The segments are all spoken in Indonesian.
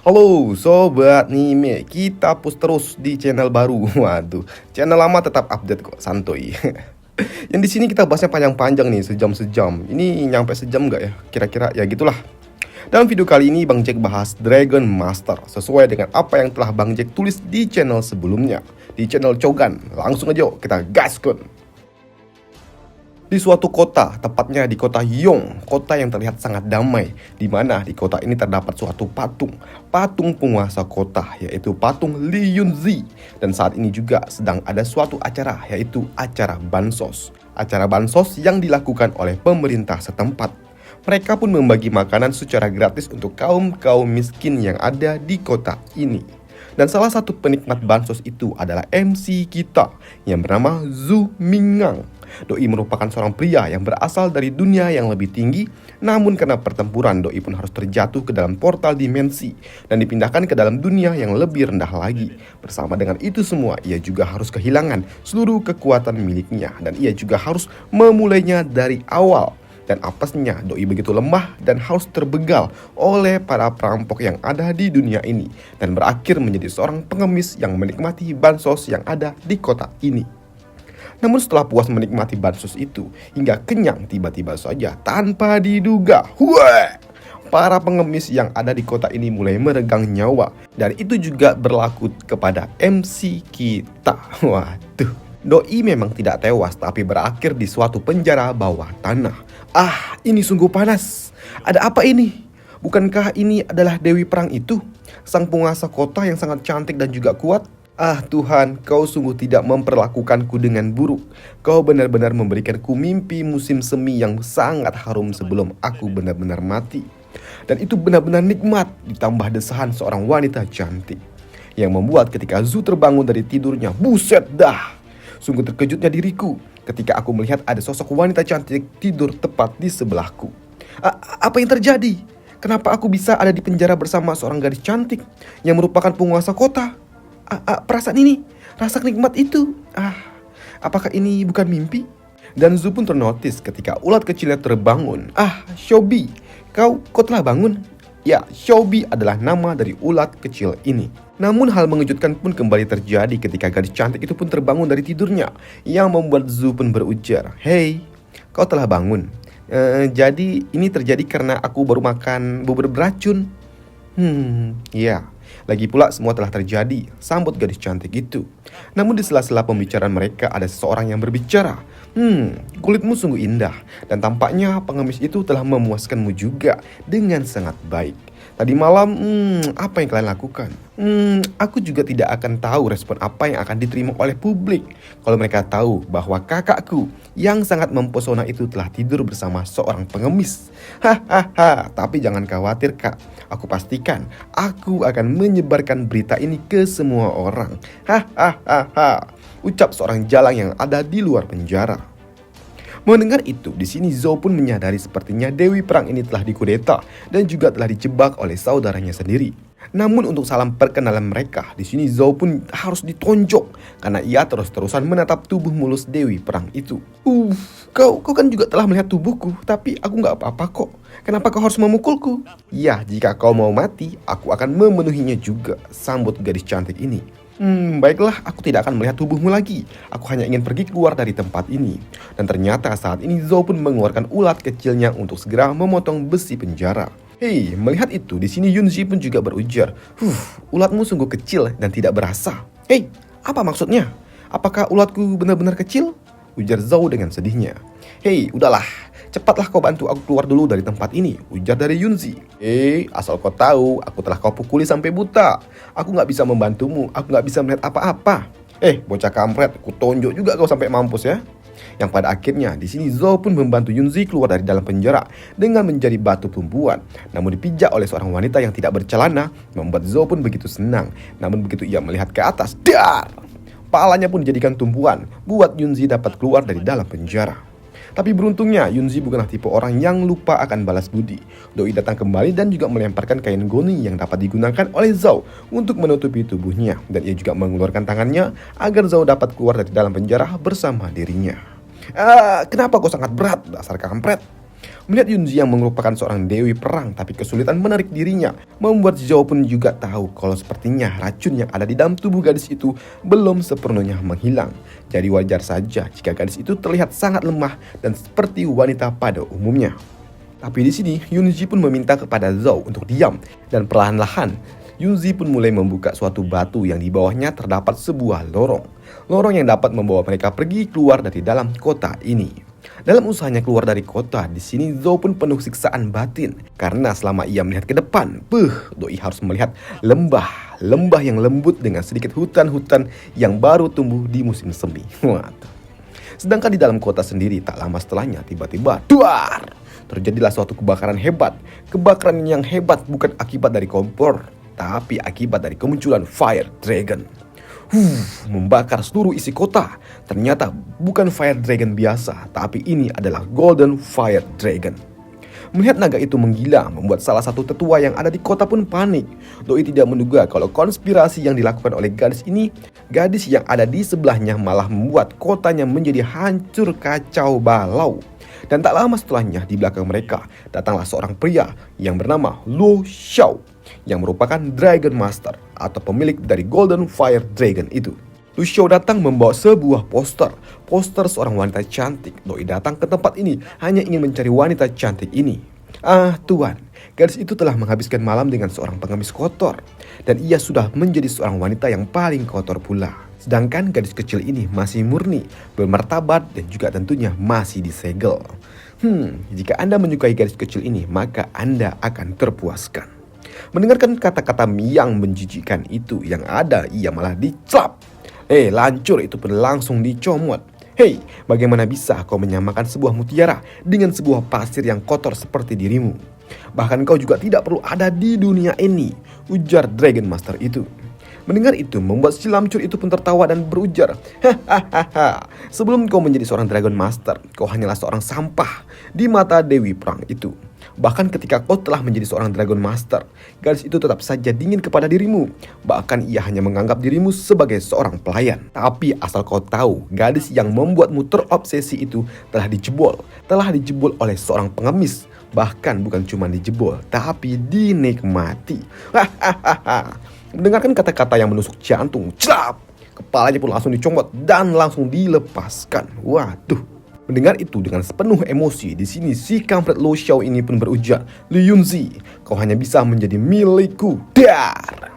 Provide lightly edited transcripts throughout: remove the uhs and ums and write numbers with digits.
Halo Sobat Nime, kita push terus di channel baru. Waduh, channel lama tetap update kok, santuy. Yang di sini kita bahasnya panjang-panjang nih, sejam-sejam. Ini nyampe sejam nggak ya? Kira-kira ya gitulah. Dalam video kali ini Bang Jack bahas Dragon Master sesuai dengan apa yang telah Bang Jack tulis di channel sebelumnya, di channel Chogan. Langsung aja kita gaskun. Di suatu kota, tepatnya di kota Yong, kota yang terlihat sangat damai, di mana di kota ini terdapat suatu patung penguasa kota, yaitu patung Li Yunzi. Dan saat ini juga sedang ada suatu acara, yaitu acara bansos. Acara bansos yang dilakukan oleh pemerintah setempat. Mereka pun membagi makanan secara gratis untuk kaum miskin yang ada di kota ini. Dan salah satu penikmat bansos itu adalah MC kita yang bernama Zhu Mingang. Doi merupakan seorang pria yang berasal dari dunia yang lebih tinggi, namun karena pertempuran Doi pun harus terjatuh ke dalam portal dimensi dan dipindahkan ke dalam dunia yang lebih rendah lagi. Bersama dengan itu semua, ia juga harus kehilangan seluruh kekuatan miliknya dan ia juga harus memulainya dari awal. Dan apesnya Doi begitu lemah dan harus terbegal oleh para perampok yang ada di dunia ini dan berakhir menjadi seorang pengemis yang menikmati bansos yang ada di kota ini. Namun setelah puas menikmati bansos itu hingga kenyang, tiba-tiba saja tanpa diduga, para pengemis yang ada di kota ini mulai meregang nyawa. Dan itu juga berlaku kepada MC kita. Waduh, Doi memang tidak tewas tapi berakhir di suatu penjara bawah tanah. Ini sungguh panas. Ada apa ini? Bukankah ini adalah Dewi Perang itu? Sang penguasa kota yang sangat cantik dan juga kuat? Tuhan, kau sungguh tidak memperlakukanku dengan buruk. Kau benar-benar memberikanku mimpi musim semi yang sangat harum sebelum aku benar-benar mati. Dan itu benar-benar nikmat ditambah desahan seorang wanita cantik yang membuat ketika Zhu terbangun dari tidurnya, buset dah, sungguh terkejutnya diriku ketika aku melihat ada sosok wanita cantik tidur tepat di sebelahku. Apa yang terjadi? Kenapa aku bisa ada di penjara bersama seorang gadis cantik yang merupakan penguasa kota? Perasaan ini, rasa nikmat itu, apakah ini bukan mimpi? Dan Zhu pun ternotis ketika ulat kecilnya terbangun. Xiaobi, kau telah bangun? Ya, Xiaobi adalah nama dari ulat kecil ini. Namun hal mengejutkan pun kembali terjadi ketika gadis cantik itu pun terbangun dari tidurnya, yang membuat Zhu pun berujar, "Hei, kau telah bangun? Jadi ini terjadi karena aku baru makan bubur beracun?" Ya. Lagi pula semua telah terjadi, sambut gadis cantik itu. Namun di sela-sela pembicaraan mereka ada seseorang yang berbicara. Kulitmu sungguh indah dan tampaknya pengemis itu telah memuaskanmu juga dengan sangat baik. Tadi malam, apa yang kalian lakukan? Aku juga tidak akan tahu respon apa yang akan diterima oleh publik kalau mereka tahu bahwa kakakku yang sangat mempesona itu telah tidur bersama seorang pengemis. Tapi jangan khawatir kak, aku pastikan aku akan menyebarkan berita ini ke semua orang. Ucap seorang jalang yang ada di luar penjara. Mendengar itu, di sini Zhou pun menyadari sepertinya Dewi Perang ini telah dikudeta dan juga telah dijebak oleh saudaranya sendiri. Namun untuk salam perkenalan mereka, di sini Zhou pun harus ditonjok karena ia terus-terusan menatap tubuh mulus Dewi Perang itu. Kau kan juga telah melihat tubuhku, tapi aku nggak apa-apa kok. Kenapa kau harus memukulku? Ya, jika kau mau mati, aku akan memenuhinya juga, sambut gadis cantik ini. Baiklah, aku tidak akan melihat tubuhmu lagi. Aku hanya ingin pergi keluar dari tempat ini. Dan ternyata saat ini Zhou pun mengeluarkan ulat kecilnya untuk segera memotong besi penjara. Hei, melihat itu, di sini Yunzi pun juga berujar, ulatmu sungguh kecil dan tidak berasa. Hei, apa maksudnya? Apakah ulatku benar-benar kecil? Ujar Zhou dengan sedihnya. Hei, udahlah, cepatlah kau bantu aku keluar dulu dari tempat ini, ujar dari Yunzi. Asal kau tahu, aku telah kau pukuli sampai buta. Aku gak bisa membantumu, aku gak bisa melihat apa-apa. Bocah kampret, ku tonjok juga kau sampai mampus ya. Yang pada akhirnya di sini Zhou pun membantu Yunzi keluar dari dalam penjara dengan menjadi batu tumbuhan. Namun dipijak oleh seorang wanita yang tidak bercelana, membuat Zhou pun begitu senang. Namun begitu ia melihat ke atas, dar! Palanya pun dijadikan tumpuan, buat Yunzi dapat keluar dari dalam penjara. Tapi beruntungnya Yunzi bukanlah tipe orang yang lupa akan balas budi. Doi datang kembali dan juga melemparkan kain goni yang dapat digunakan oleh Zhou untuk menutupi tubuhnya. Dan ia juga mengeluarkan tangannya agar Zhou dapat keluar dari dalam penjara bersama dirinya. Kenapa kau sangat berat, dasar kampret? Melihat Yunzi yang merupakan seorang dewi perang tapi kesulitan menarik dirinya, membuat Zhao pun juga tahu kalau sepertinya racun yang ada di dalam tubuh gadis itu belum sepenuhnya menghilang. Jadi wajar saja jika gadis itu terlihat sangat lemah dan seperti wanita pada umumnya. Tapi di sini Yunzi pun meminta kepada Zhao untuk diam, dan perlahan-lahan Yunzi pun mulai membuka suatu batu yang di bawahnya terdapat sebuah lorong. Lorong yang dapat membawa mereka pergi keluar dari dalam kota ini. Dalam usahanya keluar dari kota, di sini Zhao pun penuh siksaan batin karena selama ia melihat ke depan, doi harus melihat lembah yang lembut dengan sedikit hutan-hutan yang baru tumbuh di musim semi. Waduh. Sedangkan di dalam kota sendiri, tak lama setelahnya tiba-tiba duar, terjadilah suatu kebakaran hebat. Kebakaran yang hebat bukan akibat dari kompor, tapi akibat dari kemunculan Fire Dragon. Membakar seluruh isi kota. Ternyata bukan Fire Dragon biasa, tapi ini adalah Golden Fire Dragon. Melihat naga itu menggila, membuat salah satu tetua yang ada di kota pun panik. Doi tidak menduga kalau konspirasi yang dilakukan oleh gadis ini, gadis yang ada di sebelahnya malah membuat kotanya menjadi hancur kacau balau. Dan tak lama setelahnya, di belakang mereka datanglah seorang pria yang bernama Lu Xiao, yang merupakan Dragon Master atau pemilik dari Golden Fire Dragon itu. Lu Xiao datang membawa sebuah poster seorang wanita cantik. Doi datang ke tempat ini hanya ingin mencari wanita cantik ini. Tuan, gadis itu telah menghabiskan malam dengan seorang pengemis kotor, dan ia sudah menjadi seorang wanita yang paling kotor pula. Sedangkan gadis kecil ini masih murni, bermartabat, dan juga tentunya masih disegel. Jika Anda menyukai gadis kecil ini, maka Anda akan terpuaskan. Mendengarkan kata-kata yang menjijikkan itu, yang ada ia malah dicap. Lancur itu pun langsung dicomot. Hei, bagaimana bisa kau menyamakan sebuah mutiara dengan sebuah pasir yang kotor seperti dirimu? Bahkan kau juga tidak perlu ada di dunia ini, ujar Dragon Master itu. Mendengar itu membuat si lancur itu pun tertawa dan berujar, hahaha, sebelum kau menjadi seorang Dragon Master, kau hanyalah seorang sampah di mata Dewi Perang itu. Bahkan ketika kau telah menjadi seorang Dragon Master, gadis itu tetap saja dingin kepada dirimu. Bahkan ia hanya menganggap dirimu sebagai seorang pelayan. Tapi asal kau tahu, gadis yang membuatmu terobsesi itu telah dijebol oleh seorang pengemis. Bahkan bukan cuma dijebol, tapi dinikmati. Mendengarkan kata-kata yang menusuk jantung, celap, kepalanya pun langsung dicomot dan langsung dilepaskan. Waduh. Mendengar itu dengan sepenuh emosi, di sini si kampret Lu Xiao ini pun berujar, Lu Yunzi, kau hanya bisa menjadi milikku. Dar.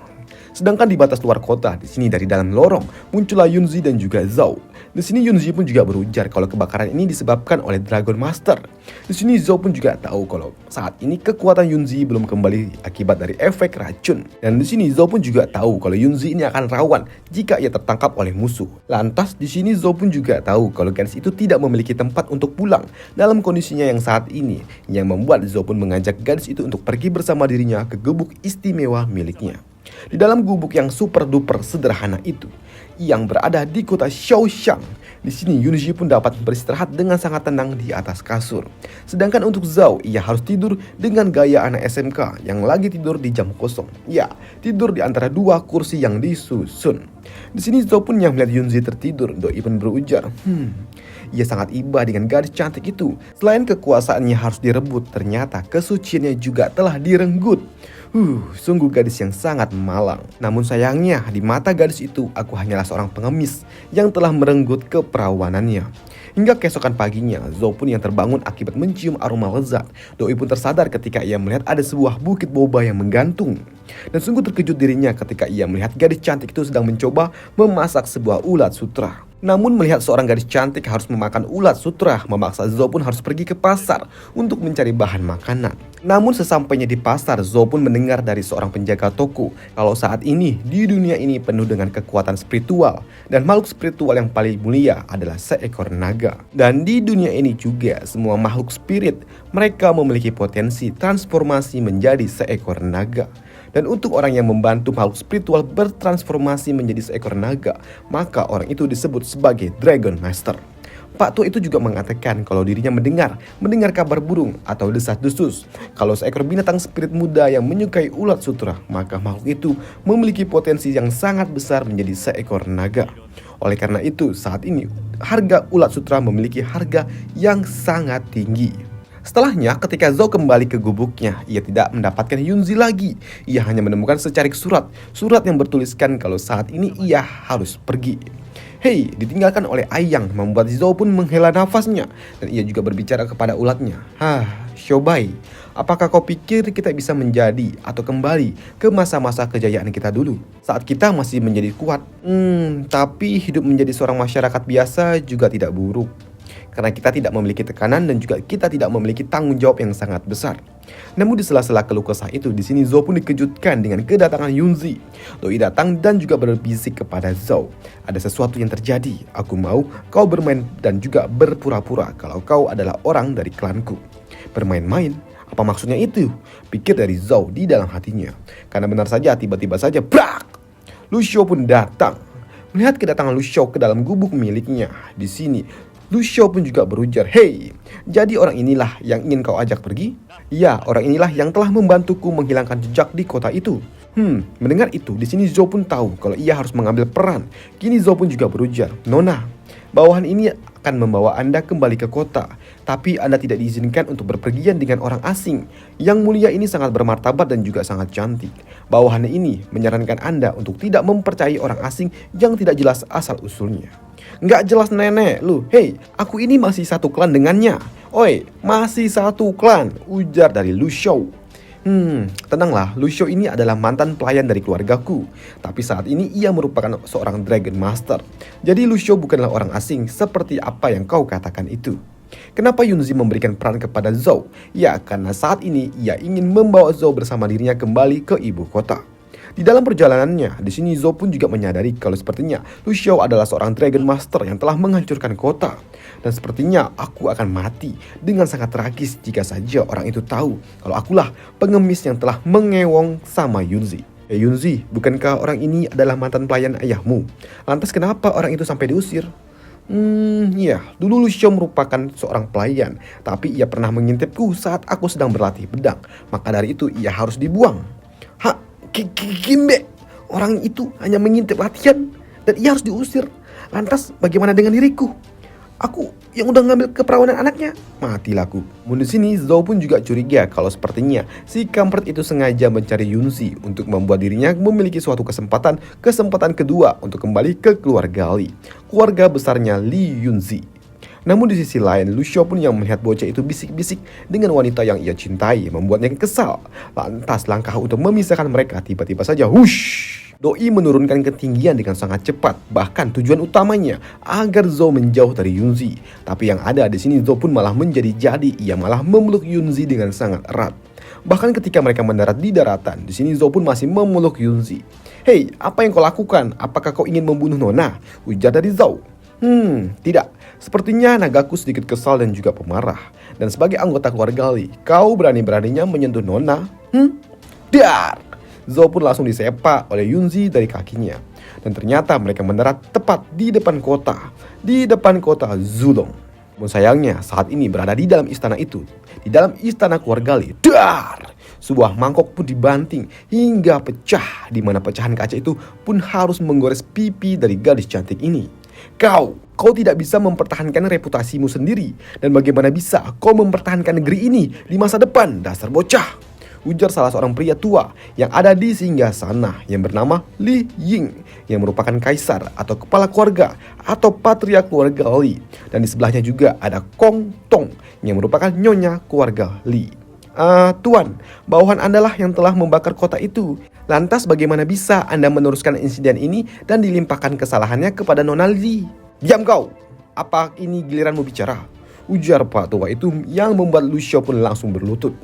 Sedangkan di batas luar kota, di sini dari dalam lorong muncullah Yunzi dan juga Zhao. Di sini Yunzi pun juga berujar kalau kebakaran ini disebabkan oleh Dragon Master. Di sini Zhao pun juga tahu kalau saat ini kekuatan Yunzi belum kembali akibat dari efek racun. Dan di sini Zhao pun juga tahu kalau Yunzi ini akan rawan jika ia tertangkap oleh musuh. Lantas di sini Zhao pun juga tahu kalau gadis itu tidak memiliki tempat untuk pulang dalam kondisinya yang saat ini, yang membuat Zhao pun mengajak gadis itu untuk pergi bersama dirinya ke gubuk istimewa miliknya. Di dalam gubuk yang super duper sederhana itu, yang berada di kota Xiaoxiang, di sini Yunzi pun dapat beristirahat dengan sangat tenang di atas kasur. Sedangkan untuk Zhao, ia harus tidur dengan gaya anak SMK yang lagi tidur di jam kosong. Ya, tidur di antara dua kursi yang disusun. Di sini Zhao pun yang melihat Yunzi tertidur, doi pun berujar, ia sangat iba dengan gadis cantik itu. Selain kekuasaannya harus direbut, ternyata kesuciannya juga telah direnggut. Sungguh gadis yang sangat malang. Namun sayangnya, di mata gadis itu, aku hanyalah seorang pengemis yang telah merenggut keperawanannya. Hingga keesokan paginya, Zhao pun yang terbangun akibat mencium aroma lezat. Doi pun tersadar ketika ia melihat ada sebuah bukit boba yang menggantung. Dan sungguh terkejut dirinya ketika ia melihat gadis cantik itu sedang mencoba memasak sebuah ulat sutra. Namun melihat seorang gadis cantik harus memakan ulat sutra, memaksa Zhao pun harus pergi ke pasar untuk mencari bahan makanan. Namun sesampainya di pasar, Zhao pun mendengar dari seorang penjaga toko kalau saat ini di dunia ini penuh dengan kekuatan spiritual, dan makhluk spiritual yang paling mulia adalah seekor naga. Dan di dunia ini juga semua makhluk spirit mereka memiliki potensi transformasi menjadi seekor naga. Dan untuk orang yang membantu makhluk spiritual bertransformasi menjadi seekor naga, maka orang itu disebut sebagai Dragon Master. Pak tua itu juga mengatakan kalau dirinya mendengar kabar burung atau desas-desus kalau seekor binatang spirit muda yang menyukai ulat sutra, maka makhluk itu memiliki potensi yang sangat besar menjadi seekor naga. Oleh karena itu, saat ini harga ulat sutra memiliki harga yang sangat tinggi. Setelahnya, ketika Zhao kembali ke gubuknya, ia tidak mendapatkan Yunzi lagi. Ia hanya menemukan secarik surat yang bertuliskan kalau saat ini ia harus pergi. Hei, ditinggalkan oleh Aiyang membuat Zhao pun menghela nafasnya, dan ia juga berbicara kepada ulatnya. Xiaobai, apakah kau pikir kita bisa menjadi atau kembali ke masa-masa kejayaan kita dulu? Saat kita masih menjadi kuat. Tapi hidup menjadi seorang masyarakat biasa juga tidak buruk. Karena kita tidak memiliki tekanan dan juga kita tidak memiliki tanggung jawab yang sangat besar. Namun di sela-sela keluh kesah itu, di sini Zhao pun dikejutkan dengan kedatangan Yunzi. Doi datang dan juga berbisik kepada Zhao. Ada sesuatu yang terjadi. Aku mau kau bermain dan juga berpura-pura kalau kau adalah orang dari klanku. Bermain-main? Apa maksudnya itu? Pikir dari Zhao di dalam hatinya. Karena benar saja tiba-tiba saja brak! Lu Xiao pun datang. Melihat kedatangan Lu Xiao ke dalam gubuk miliknya, di sini Lu Xiao pun juga berujar, "Hei, jadi orang inilah yang ingin kau ajak pergi?" "Ya, orang inilah yang telah membantuku menghilangkan jejak di kota itu." Mendengar itu, di sini Zhao pun tahu kalau ia harus mengambil peran. Kini Zhao pun juga berujar, "Nona, bawahan ini akan membawa Anda kembali ke kota, tapi Anda tidak diizinkan untuk berpergian dengan orang asing. Yang mulia ini sangat bermartabat dan juga sangat cantik. Bawahan ini menyarankan Anda untuk tidak mempercayai orang asing yang tidak jelas asal-usulnya." "Nggak jelas nenek lu. Hei, aku ini masih satu klan dengannya." "Oi, masih satu klan," ujar dari Lu Xiao. Tenanglah, Lu Xiao ini adalah mantan pelayan dari keluargaku. Tapi saat ini ia merupakan seorang Dragon Master. Jadi Lu Xiao bukanlah orang asing seperti apa yang kau katakan itu." Kenapa Yunzi memberikan peran kepada Zhao? Ya, karena saat ini ia ingin membawa Zhao bersama dirinya kembali ke ibu kota. Di dalam perjalanannya, di sini Zhao pun juga menyadari kalau sepertinya Lu Xiao adalah seorang Dragon Master yang telah menghancurkan kota. Dan sepertinya aku akan mati dengan sangat tragis jika saja orang itu tahu kalau akulah pengemis yang telah mengewong sama Yunzi. Yunzi, bukankah orang ini adalah mantan pelayan ayahmu? Lantas kenapa orang itu sampai diusir? Ya, dulu Lu Xiao merupakan seorang pelayan, tapi ia pernah mengintipku saat aku sedang berlatih pedang. Maka dari itu ia harus dibuang. Kimbe, orang itu hanya mengintip latihan dan ia harus diusir. Lantas bagaimana dengan diriku? Aku yang udah ngambil keperawanan anaknya, matilah aku. Di sini Zhao pun juga curiga kalau sepertinya si kampret itu sengaja mencari Yunzi untuk membuat dirinya memiliki suatu kesempatan kedua untuk kembali ke keluarga Li, keluarga besarnya Li Yunzi. Namun di sisi lain, Lu Xiao pun yang melihat bocah itu bisik-bisik dengan wanita yang ia cintai membuatnya kesal. Lantas langkah untuk memisahkan mereka tiba-tiba saja hush. Doi menurunkan ketinggian dengan sangat cepat. Bahkan tujuan utamanya agar Zhao menjauh dari Yunzi. Tapi yang ada di sini Zhao pun malah menjadi-jadi. Ia malah memeluk Yunzi dengan sangat erat. Bahkan ketika mereka mendarat di daratan, di sini Zhao pun masih memeluk Yunzi. "Hei, apa yang kau lakukan? Apakah kau ingin membunuh Nona?" ujar dari Zhao. Tidak. Sepertinya nagaku sedikit kesal dan juga pemarah. Dan sebagai anggota keluarga Li, kau berani-beraninya menyentuh Nona? Dar! Zhao pun langsung disepak oleh Yunzi dari kakinya. Dan ternyata mereka mendarat tepat di depan kota. Di depan kota Zulong. Namun sayangnya saat ini berada di dalam istana itu. Di dalam istana keluarga Li. Dar! Sebuah mangkok pun dibanting hingga pecah. Di mana pecahan kaca itu pun harus menggores pipi dari gadis cantik ini. Kau tidak bisa mempertahankan reputasimu sendiri. Dan bagaimana bisa kau mempertahankan negeri ini di masa depan, dasar bocah? Ujar salah seorang pria tua yang ada di singgasana yang bernama Li Ying, yang merupakan kaisar atau kepala keluarga atau patriark keluarga Li. Dan di sebelahnya juga ada Kong Tong yang merupakan nyonya keluarga Li. Tuan, bawahan Anda lah yang telah membakar kota itu. Lantas bagaimana bisa Anda meneruskan insiden ini dan dilimpahkan kesalahannya kepada Nona Li? Diam kau! Apa ini giliranmu bicara? Ujar Pak Tua itu yang membuat Lu Xiao pun langsung berlutut.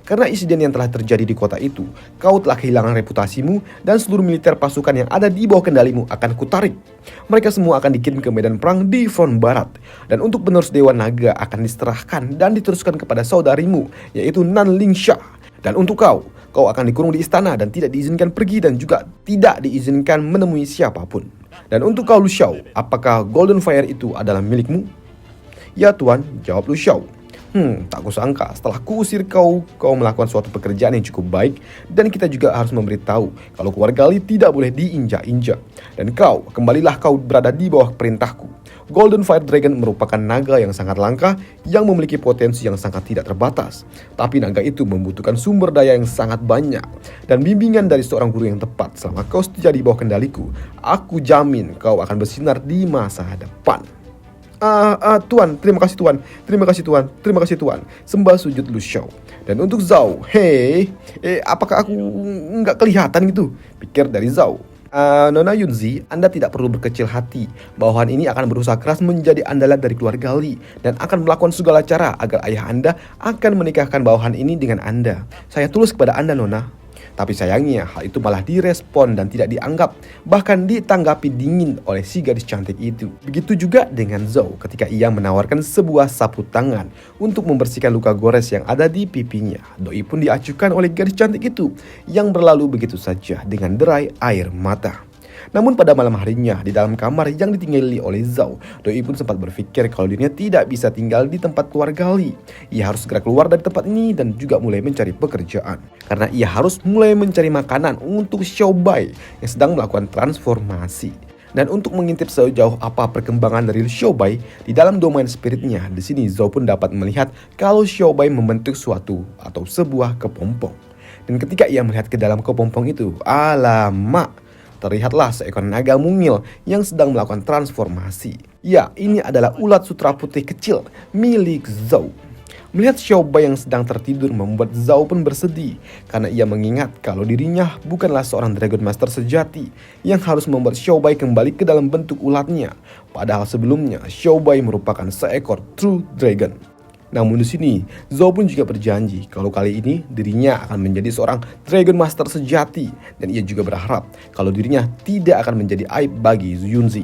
Karena insiden yang telah terjadi di kota itu, kau telah kehilangan reputasimu dan seluruh militer pasukan yang ada di bawah kendalimu akan kutarik. Mereka semua akan dikirim ke medan perang di front barat. Dan untuk penerus Dewa Naga akan diserahkan dan diteruskan kepada saudarimu, yaitu Nanlingsha. Dan untuk kau akan dikurung di istana dan tidak diizinkan pergi dan juga tidak diizinkan menemui siapapun. Dan untuk kau Lu Xiao, apakah Golden Fire itu adalah milikmu? Ya tuan, jawab Lu Xiao. Tak kusangka setelah kuusir kau melakukan suatu pekerjaan yang cukup baik. Dan kita juga harus memberitahu kalau keluarga Li tidak boleh diinjak-injak. Dan kembalilah kau berada di bawah perintahku. Golden Fire Dragon merupakan naga yang sangat langka yang memiliki potensi yang sangat tidak terbatas. Tapi naga itu membutuhkan sumber daya yang sangat banyak dan bimbingan dari seorang guru yang tepat. Selama kau setia di bawah kendaliku, aku jamin kau akan bersinar di masa depan. Tuan, terima kasih Tuan, terima kasih Tuan, terima kasih Tuan. Sembah sujud Lu Shao. Dan untuk Zhao, apakah aku nggak kelihatan gitu? Pikir dari Zhao. Nona Yunzi, Anda tidak perlu berkecil hati. Bawahan ini akan berusaha keras menjadi andalan dari keluarga Li dan akan melakukan segala cara agar ayah Anda akan menikahkan bawahan ini dengan Anda. Saya tulus kepada Anda, Nona. Tapi sayangnya hal itu malah direspon dan tidak dianggap, bahkan ditanggapi dingin oleh si gadis cantik itu. Begitu juga dengan Zhao ketika ia menawarkan sebuah sapu tangan untuk membersihkan luka gores yang ada di pipinya. Doi pun diacuhkan oleh gadis cantik itu yang berlalu begitu saja dengan derai air mata. Namun pada malam harinya di dalam kamar yang ditinggali oleh Zhao, Doi pun sempat berpikir kalau dirinya tidak bisa tinggal di tempat keluarga Li. Ia harus segera keluar dari tempat ini dan juga mulai mencari pekerjaan. Karena ia harus mulai mencari makanan untuk Xiao Bai yang sedang melakukan transformasi. Dan untuk mengintip sejauh apa perkembangan dari Xiao Bai di dalam domain spiritnya, di sini Zhao pun dapat melihat kalau Xiao Bai membentuk suatu atau sebuah kepompong. Dan ketika ia melihat ke dalam kepompong itu, alamak, terlihatlah seekor naga mungil yang sedang melakukan transformasi. Ya, ini adalah ulat sutra putih kecil milik Zhao. Melihat Xiao Bai yang sedang tertidur membuat Zhao pun bersedih karena ia mengingat kalau dirinya bukanlah seorang Dragon Master sejati yang harus membuat Xiao Bai kembali ke dalam bentuk ulatnya. Padahal sebelumnya Xiao Bai merupakan seekor True Dragon. Namun di sini, Zhao pun juga berjanji kalau kali ini dirinya akan menjadi seorang Dragon Master sejati dan ia juga berharap kalau dirinya tidak akan menjadi aib bagi Yunzi.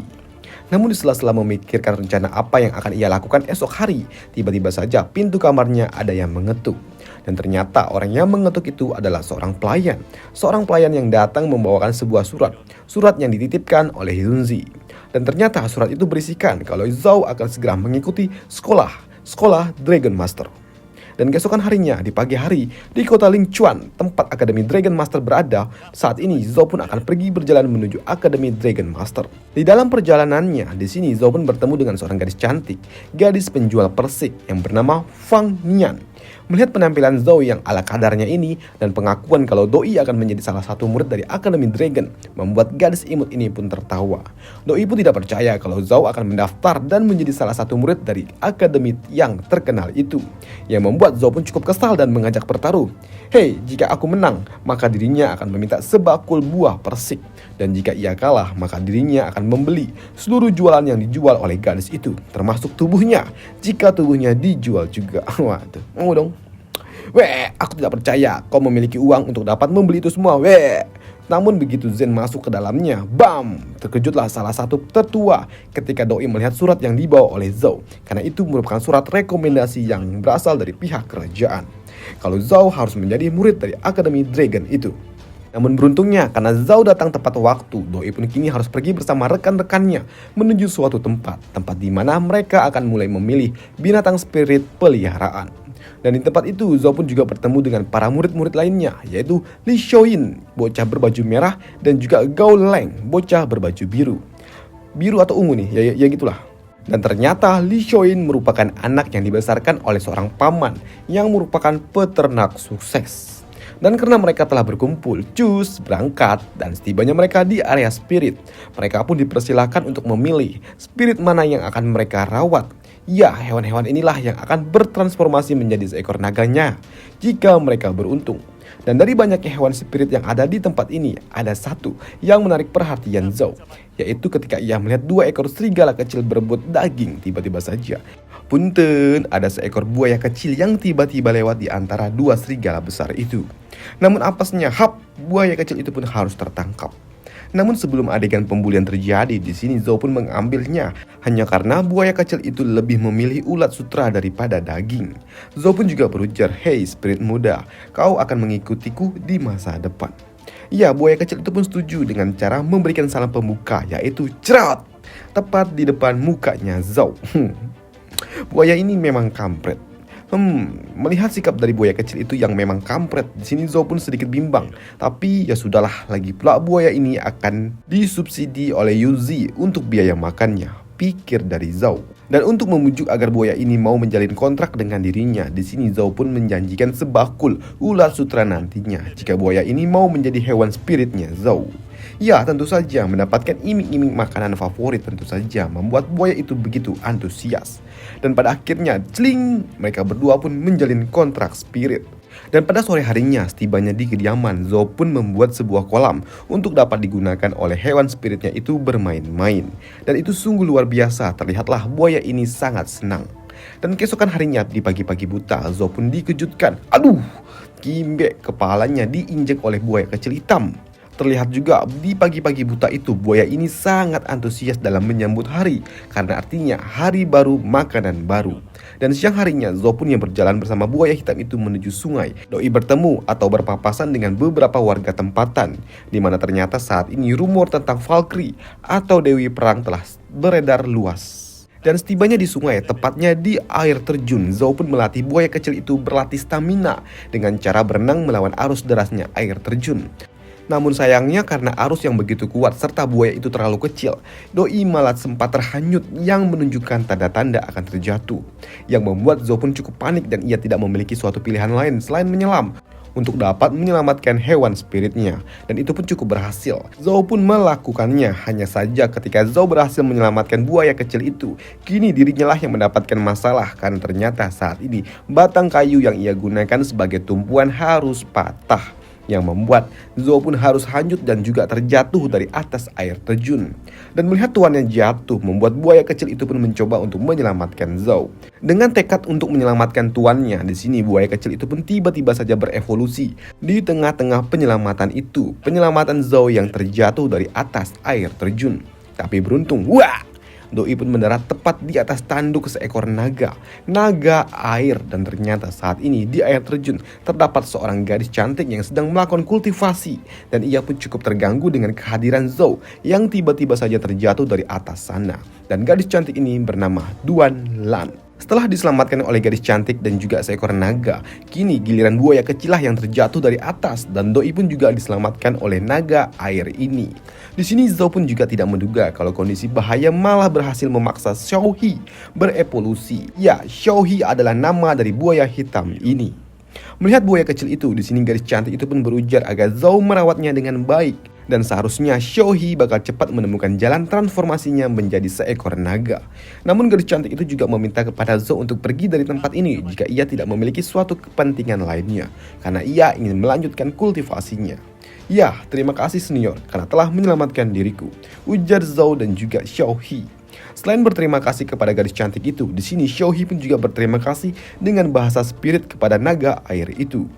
Namun di sela-sela memikirkan rencana apa yang akan ia lakukan esok hari, tiba-tiba saja pintu kamarnya ada yang mengetuk. Dan ternyata orang yang mengetuk itu adalah seorang pelayan. Seorang pelayan yang datang membawakan sebuah surat. Surat yang dititipkan oleh Yunzi. Dan ternyata surat itu berisikan kalau Zhao akan segera mengikuti sekolah Dragon Master. Dan keesokan harinya di pagi hari di kota Lingchuan, tempat Akademi Dragon Master berada, saat ini Zhao pun akan pergi berjalan menuju Akademi Dragon Master. Di dalam perjalanannya, di sini Zhao pun bertemu dengan seorang gadis cantik, gadis penjual persik yang bernama Fang Nian. Melihat penampilan Zhao yang ala kadarnya ini dan pengakuan kalau Doi akan menjadi salah satu murid dari Akademi Dragon, membuat gadis imut ini pun tertawa. Doi pun tidak percaya kalau Zhao akan mendaftar dan menjadi salah satu murid dari Akademi yang terkenal itu, yang membuat Zhao pun cukup kesal dan mengajak bertaruh. Hei, jika aku menang, maka dirinya akan meminta sebakul buah persik, dan jika ia kalah, maka dirinya akan membeli seluruh jualan yang dijual oleh gadis itu, termasuk tubuhnya, jika tubuhnya dijual juga. Waduh, mau dong. Aku tidak percaya kau memiliki uang untuk dapat membeli itu semua. Namun begitu Zen masuk ke dalamnya, bam! Terkejutlah salah satu tetua ketika Doi melihat surat yang dibawa oleh Zhao, karena itu merupakan surat rekomendasi yang berasal dari pihak kerajaan kalau Zhao harus menjadi murid dari Akademi Dragon itu. Namun beruntungnya karena Zhao datang tepat waktu, Doi pun kini harus pergi bersama rekan-rekannya menuju suatu tempat di mana mereka akan mulai memilih binatang spirit peliharaan. Dan di tempat itu Zhao pun juga bertemu dengan para murid-murid lainnya, yaitu Li Xiaoyin, bocah berbaju merah, dan juga Gao Leng, bocah berbaju biru atau ungu nih, ya gitulah. Dan ternyata Li Xiaoyin merupakan anak yang dibesarkan oleh seorang paman yang merupakan peternak sukses. Dan karena mereka telah berkumpul, cus, berangkat, dan setibanya mereka di area spirit, mereka pun dipersilakan untuk memilih spirit mana yang akan mereka rawat. Ya, hewan-hewan inilah yang akan bertransformasi menjadi seekor naganya jika mereka beruntung. Dan dari banyaknya hewan spirit yang ada di tempat ini, ada satu yang menarik perhatian Zhao, yaitu ketika ia melihat 2 ekor serigala kecil berebut daging tiba-tiba saja. Punten, ada seekor buaya kecil yang tiba-tiba lewat di antara 2 serigala besar itu. Namun apesnya, buaya kecil itu pun harus tertangkap. Namun sebelum adegan pembulian terjadi, di sini Zhao pun mengambilnya hanya karena buaya kecil itu lebih memilih ulat sutra daripada daging. Zhao pun juga berujar, "Hei spirit muda, kau akan mengikutiku di masa depan." Ya, buaya kecil itu pun setuju dengan cara memberikan salam pembuka, yaitu cerot, tepat di depan mukanya Zhao. Buaya ini memang kampret. Melihat sikap dari buaya kecil itu yang memang kampret, di sini Zhao pun sedikit bimbang. Tapi ya sudahlah, lagi pula buaya ini akan disubsidi oleh Yuzi untuk biaya makannya. pikir dari Zhao. Dan untuk membujuk agar buaya ini mau menjalin kontrak dengan dirinya, di sini Zhao pun menjanjikan sebakul ulat sutra nantinya jika buaya ini mau menjadi hewan spiritnya Zhao. Ya, tentu saja mendapatkan iming-iming makanan favorit tentu saja membuat buaya itu begitu antusias. Dan pada akhirnya, celing, mereka berdua pun menjalin kontrak spirit. Dan pada sore harinya, setibanya di kediaman, Zhao pun membuat sebuah kolam untuk dapat digunakan oleh hewan spiritnya itu bermain-main. Dan itu sungguh luar biasa, terlihatlah buaya ini sangat senang. Dan keesokan harinya di pagi-pagi buta, Zhao pun dikejutkan. Aduh, Kimbe kepalanya diinjek oleh buaya kecil hitam. Terlihat juga di pagi-pagi buta itu buaya ini sangat antusias dalam menyambut hari, karena artinya hari baru, makanan baru. Dan siang harinya Zhao pun yang berjalan bersama buaya hitam itu menuju sungai. Doi bertemu atau berpapasan dengan beberapa warga tempatan, di mana ternyata saat ini rumor tentang Valkyrie atau Dewi Perang telah beredar luas. Dan setibanya di sungai, tepatnya di air terjun, Zhao pun melatih buaya kecil itu berlatih stamina dengan cara berenang melawan arus derasnya air terjun. Namun sayangnya karena arus yang begitu kuat serta buaya itu terlalu kecil, Doi malah sempat terhanyut yang menunjukkan tanda-tanda akan terjatuh. Yang membuat Zhao pun cukup panik dan ia tidak memiliki suatu pilihan lain selain menyelam untuk dapat menyelamatkan hewan spiritnya. Dan itu pun cukup berhasil. Zhao pun melakukannya. Hanya saja ketika Zhao berhasil menyelamatkan buaya kecil itu, kini dirinya lah yang mendapatkan masalah karena ternyata saat ini batang kayu yang ia gunakan sebagai tumpuan harus patah, yang membuat Zhao pun harus hanyut dan juga terjatuh dari atas air terjun. Dan melihat tuannya jatuh, membuat buaya kecil itu pun mencoba untuk menyelamatkan Zhao. Dengan tekad untuk menyelamatkan tuannya, di sini buaya kecil itu pun tiba-tiba saja berevolusi. Di tengah-tengah penyelamatan itu, penyelamatan Zhao yang terjatuh dari atas air terjun. Tapi beruntung, wah! Doi pun mendarat tepat di atas tanduk seekor naga air. Dan ternyata saat ini di air terjun terdapat seorang gadis cantik yang sedang melakukan kultivasi. Dan ia pun cukup terganggu dengan kehadiran Zhao yang tiba-tiba saja terjatuh dari atas sana. Dan gadis cantik ini bernama Duan Lan. Setelah diselamatkan oleh gadis cantik dan juga seekor naga, kini giliran buaya kecil lah yang terjatuh dari atas dan Doi pun juga diselamatkan oleh naga air ini. Di sini Zhao pun juga tidak menduga kalau kondisi bahaya malah berhasil memaksa Xiaohe berevolusi. Ya, Xiaohe adalah nama dari buaya hitam ini. Melihat buaya kecil itu, di sini gadis cantik itu pun berujar agar Zhao merawatnya dengan baik. Dan seharusnya Xiaohe bakal cepat menemukan jalan transformasinya menjadi seekor naga. Namun gadis cantik itu juga meminta kepada Zhao untuk pergi dari tempat ini jika ia tidak memiliki suatu kepentingan lainnya, karena ia ingin melanjutkan kultivasinya. Ya, terima kasih senior karena telah menyelamatkan diriku, ujar Zhao dan juga Xiaohe. Selain berterima kasih kepada gadis cantik itu, di sini Xiaohe pun juga berterima kasih dengan bahasa spirit kepada naga air itu.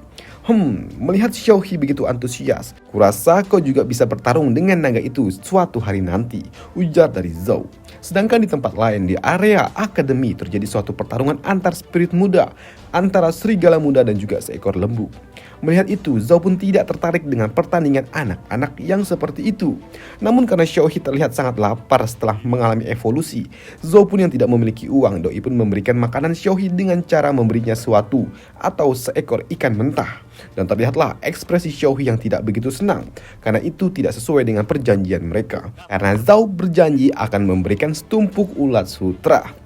Melihat Xiaohe begitu antusias, kurasa kau juga bisa bertarung dengan naga itu suatu hari nanti, ujar dari Zhao. Sedangkan di tempat lain di area akademi terjadi suatu pertarungan antar spirit muda, antara serigala muda dan juga seekor lembu. Melihat itu, Zhao pun tidak tertarik dengan pertandingan anak-anak yang seperti itu. Namun karena Xiaohe terlihat sangat lapar setelah mengalami evolusi, Zhao pun yang tidak memiliki uang, Doi pun memberikan makanan Xiaohe dengan cara memberinya suatu atau seekor ikan mentah. Dan terlihatlah ekspresi Xiaohe yang tidak begitu senang, karena itu tidak sesuai dengan perjanjian mereka. Karena Zhao berjanji akan memberikan setumpuk ulat sutra.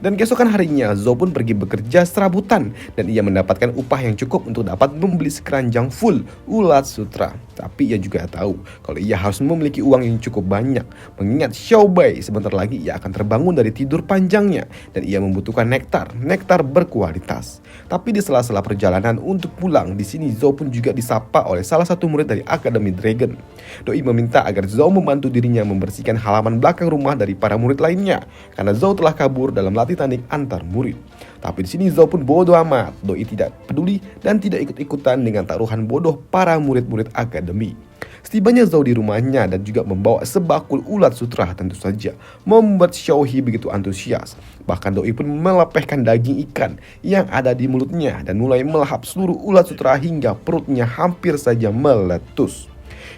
Dan keesokan harinya Zhao pun pergi bekerja serabutan dan ia mendapatkan upah yang cukup untuk dapat membeli sekeranjang full ulat sutra. Tapi ia juga tahu kalau ia harus memiliki uang yang cukup banyak, mengingat Xiao Bai sebentar lagi ia akan terbangun dari tidur panjangnya dan ia membutuhkan nektar berkualitas. Tapi di sela-sela perjalanan untuk pulang, di sini Zhao pun juga disapa oleh salah satu murid dari Akademi Dragon. Doi meminta agar Zhao membantu dirinya membersihkan halaman belakang rumah dari para murid lainnya karena Zhao telah kabur dalam latih tanding antar murid. Tapi di sini Zhao pun bodoh amat. Doi tidak peduli dan tidak ikut-ikutan dengan taruhan bodoh para murid-murid akademi. Setibanya Zhao di rumahnya dan juga membawa sebakul ulat sutra tentu saja membuat Xiaohe begitu antusias. Bahkan Doi pun melepehkan daging ikan yang ada di mulutnya dan mulai melahap seluruh ulat sutra hingga perutnya hampir saja meletus.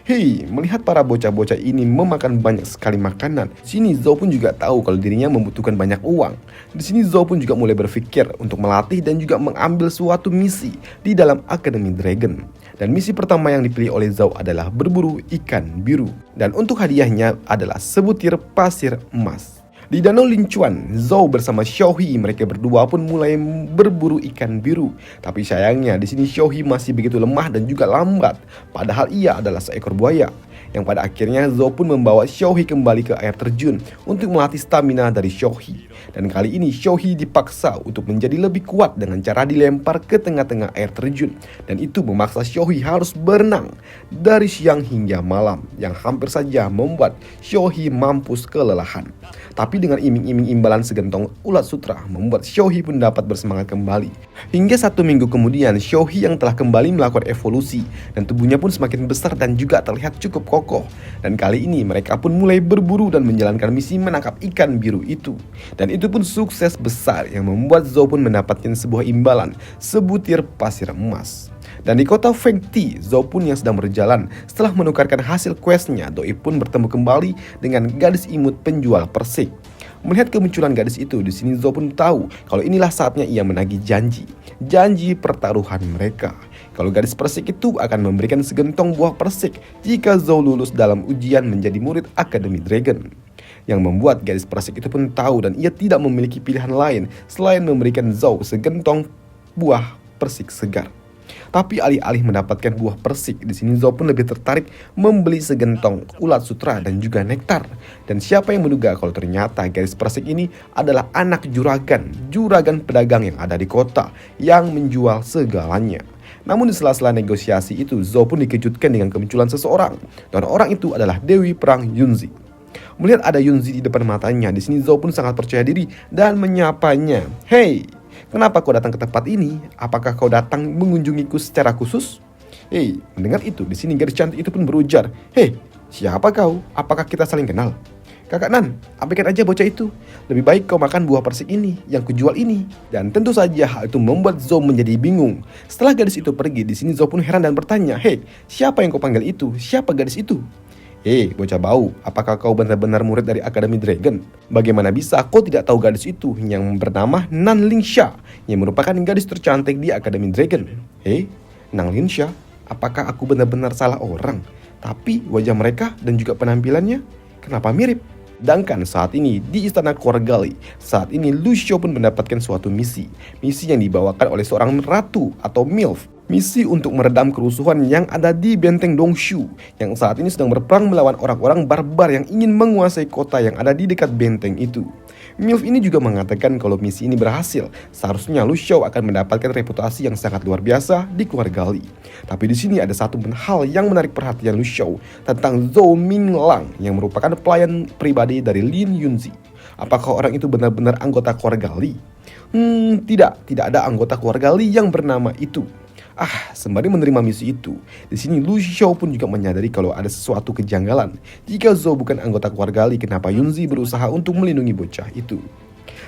Melihat para bocah-bocah ini memakan banyak sekali makanan, sini Zhao pun juga tahu kalau dirinya membutuhkan banyak uang. Di sini Zhao pun juga mulai berpikir untuk melatih dan juga mengambil suatu misi di dalam Akademi Dragon. Dan misi pertama yang dipilih oleh Zhao adalah berburu ikan biru. Dan untuk hadiahnya adalah sebutir pasir emas. Di Danau Linchuan, Zhao bersama Xiaohi mereka berdua pun mulai berburu ikan biru. Tapi sayangnya di sini Xiaohi masih begitu lemah dan juga lambat, padahal ia adalah seekor buaya. Yang pada akhirnya Zhao pun membawa Xiaohi kembali ke air terjun untuk melatih stamina dari Xiaohi. Dan kali ini Xiaohi dipaksa untuk menjadi lebih kuat dengan cara dilempar ke tengah-tengah air terjun. Dan itu memaksa Xiaohi harus berenang dari siang hingga malam, yang hampir saja membuat Xiaohi mampus kelelahan. Tapi dengan iming-iming imbalan segentong ulat sutra membuat Xiaohi pun dapat bersemangat kembali. Hingga 1 minggu kemudian, Xiaohi yang telah kembali melakukan evolusi dan tubuhnya pun semakin besar dan juga terlihat cukup kokoh. Dan kali ini mereka pun mulai berburu dan menjalankan misi menangkap ikan biru itu. Dan itu pun sukses besar yang membuat Zhao pun mendapatkan sebuah imbalan, sebutir pasir emas. Dan di kota Fengti, Zhao pun yang sedang berjalan setelah menukarkan hasil questnya, Doi pun bertemu kembali dengan gadis imut penjual persik. Melihat kemunculan gadis itu, di sini Zhao pun tahu kalau inilah saatnya ia menagih janji pertaruhan mereka. Kalau gadis persik itu akan memberikan segentong buah persik jika Zhao lulus dalam ujian menjadi murid Akademi Dragon. Yang membuat gadis persik itu pun tahu dan ia tidak memiliki pilihan lain selain memberikan Zhao segentong buah persik segar. Tapi alih-alih mendapatkan buah persik, di sini Zhao pun lebih tertarik membeli segentong ulat sutra dan juga nektar. Dan siapa yang menduga kalau ternyata gadis persik ini adalah anak juragan pedagang yang ada di kota yang menjual segalanya. Namun di sela-sela negosiasi itu, Zhao pun dikejutkan dengan kemunculan seseorang, dan orang itu adalah Dewi Perang Yunzi. Melihat ada Yunzi di depan matanya, di sini Zhao pun sangat percaya diri dan menyapanya. "Hei, kenapa kau datang ke tempat ini? Apakah kau datang mengunjungiku secara khusus?" Hei, mendengar itu, di sini gadis cantik itu pun berujar, "Hei, siapa kau? Apakah kita saling kenal?" "Kakak Nan, abaikan aja bocah itu. Lebih baik kau makan buah persik ini, yang kujual ini." Dan tentu saja hal itu membuat Zhao menjadi bingung. Setelah gadis itu pergi, di sini Zhao pun heran dan bertanya, "Hei, siapa yang kau panggil itu? Siapa gadis itu?" "Hei, bocah bau, apakah kau benar-benar murid dari Akademi Dragon? Bagaimana bisa kau tidak tahu gadis itu yang bernama Nan Lingsha, yang merupakan gadis tercantik di Akademi Dragon?" "Hei, Nan Lingsha, apakah aku benar-benar salah orang? Tapi wajah mereka dan juga penampilannya, kenapa mirip?" Sedangkan saat ini di istana Korgali, saat ini Lu Xiao pun mendapatkan suatu misi yang dibawakan oleh seorang ratu atau MILF. Misi untuk meredam kerusuhan yang ada di benteng Dongshu yang saat ini sedang berperang melawan orang-orang barbar yang ingin menguasai kota yang ada di dekat benteng itu. MILF ini juga mengatakan kalau misi ini berhasil, seharusnya Lu Xiao akan mendapatkan reputasi yang sangat luar biasa di keluarga Li. Tapi di sini ada satu hal yang menarik perhatian Lu Xiao tentang Zhou Minglang yang merupakan pelayan pribadi dari Lin Yunzi. Apakah orang itu benar-benar anggota keluarga Li? Tidak ada anggota keluarga Li yang bernama itu. Sembari menerima misi itu, di sini Lu Xiao pun juga menyadari kalau ada sesuatu kejanggalan. Jika Zhao bukan anggota keluarga Li, kenapa Yunzi berusaha untuk melindungi bocah itu?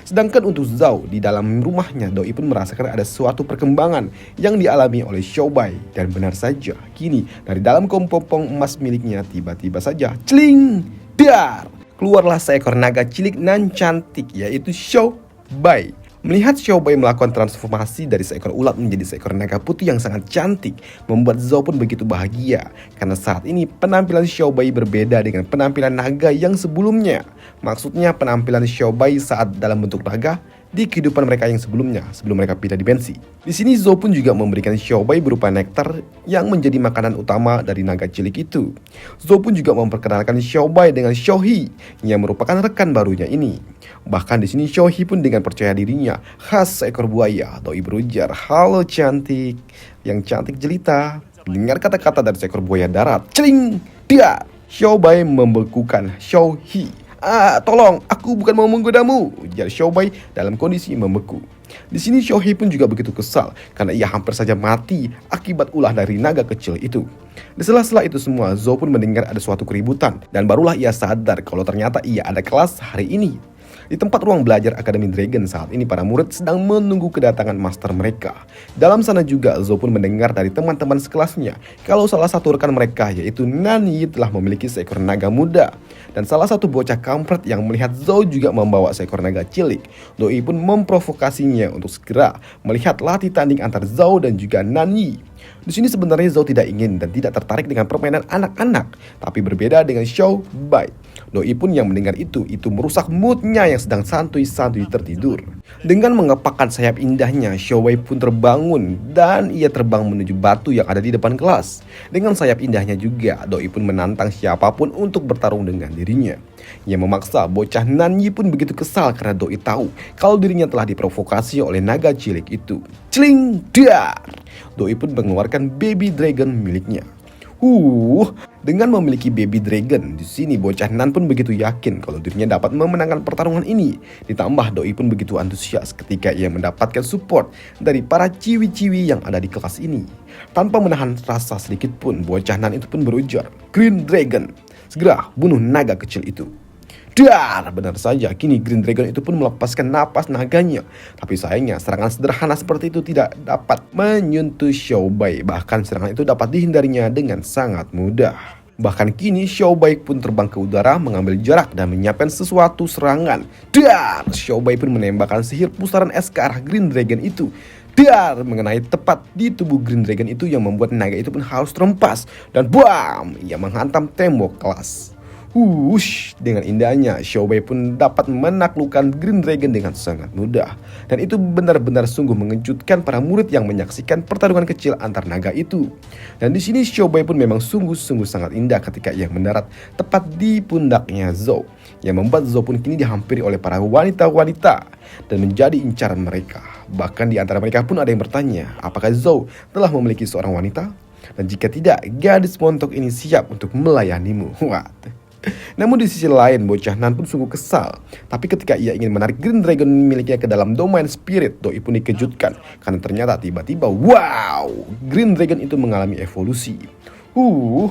Sedangkan untuk Zhao, di dalam rumahnya, Doi pun merasakan ada suatu perkembangan yang dialami oleh Xiao Bai. Dan benar saja, kini dari dalam kepompong emas miliknya, tiba-tiba saja, celing, dar, keluarlah seekor naga cilik nan cantik, yaitu Xiao Bai. Melihat Xiao Bai melakukan transformasi dari seekor ulat menjadi seekor naga putih yang sangat cantik, membuat Zhao pun begitu bahagia. Karena saat ini penampilan Xiao Bai berbeda dengan penampilan naga yang sebelumnya. Maksudnya penampilan Xiao Bai saat dalam bentuk naga di kehidupan mereka yang sebelumnya, sebelum mereka pindah dimensi. Di sini Zhao pun juga memberikan Xiao Bai berupa nektar yang menjadi makanan utama dari naga cilik itu. Zhao pun juga memperkenalkan Xiao Bai dengan Xiaohi yang merupakan rekan barunya ini. Bahkan di sini Xiaohi pun dengan percaya dirinya khas seekor buaya. Doi berujar, "Halo cantik, yang cantik jelita." Mendengar kata-kata dari seekor buaya darat, celing, dia Xiao Bai membekukan Xiaohi. Tolong, aku bukan mau menggodamu," ujar Xiao Bai dalam kondisi membeku. Di sini Xiaohi pun juga begitu kesal karena ia hampir saja mati akibat ulah dari naga kecil itu. Di sela-sela itu semua, Zhao pun mendengar ada suatu keributan dan barulah ia sadar kalau ternyata ia ada kelas hari ini. Di tempat ruang belajar Akademi Dragon saat ini para murid sedang menunggu kedatangan master mereka. Dalam sana juga Zhao pun mendengar dari teman-teman sekelasnya kalau salah satu rekan mereka yaitu Nanyi telah memiliki seekor naga muda. Dan salah satu bocah kampret yang melihat Zhao juga membawa seekor naga cilik, Doi pun memprovokasinya untuk segera melihat latih tanding antar Zhao dan juga Nanyi. Di sini sebenarnya Zhou tidak ingin dan tidak tertarik dengan permainan anak-anak, tapi berbeda dengan Xiao Bai. Doi pun yang mendengar itu merusak moodnya yang sedang santuy-santuy tertidur. Dengan mengepakkan sayap indahnya, Xiao Bai pun terbangun dan ia terbang menuju batu yang ada di depan kelas. Dengan sayap indahnya juga, Doi pun menantang siapapun untuk bertarung dengan dirinya. Ia memaksa bocah Nanyi pun begitu kesal karena Doi tahu kalau dirinya telah diprovokasi oleh naga cilik itu. Celing dar! Doi pun mengeluarkan baby dragon miliknya. Dengan memiliki baby dragon, di sini bocah Nan pun begitu yakin kalau dirinya dapat memenangkan pertarungan ini. Ditambah Doi pun begitu antusias ketika ia mendapatkan support dari para ciwi-ciwi yang ada di kelas ini. Tanpa menahan rasa sedikit pun, bocah Nan itu pun berujar, "Green Dragon, segera bunuh naga kecil itu." Dar, benar saja, kini Green Dragon itu pun melepaskan napas naganya. Tapi sayangnya serangan sederhana seperti itu tidak dapat menyentuh Xiao Bai. Bahkan serangan itu dapat dihindarinya dengan sangat mudah. Bahkan kini Xiao Bai pun terbang ke udara mengambil jarak dan menyiapkan sesuatu serangan. Dar, Xiao Bai pun menembakkan sihir pusaran es ke arah Green Dragon itu. Dar, mengenai tepat di tubuh Green Dragon itu yang membuat naga itu pun harus terempas. Dan bam, ia menghantam tembok kelas. Dengan indahnya, Xiao Bai pun dapat menaklukkan Green Dragon dengan sangat mudah. Dan itu benar-benar sungguh mengejutkan para murid yang menyaksikan pertarungan kecil antar naga itu. Dan di sini Xiao Bai pun memang sungguh-sungguh sangat indah ketika ia mendarat tepat di pundaknya Zhou, yang membuat Zhou pun kini dihampiri oleh para wanita-wanita dan menjadi incaran mereka. Bahkan di antara mereka pun ada yang bertanya, apakah Zhou telah memiliki seorang wanita? Dan jika tidak, gadis montok ini siap untuk melayanimu. Namun di sisi lain, bocah Nan pun sungguh kesal. Tapi ketika ia ingin menarik Green Dragon miliknya ke dalam domain spirit, Doi pun dikejutkan karena ternyata tiba-tiba, Green Dragon itu mengalami evolusi.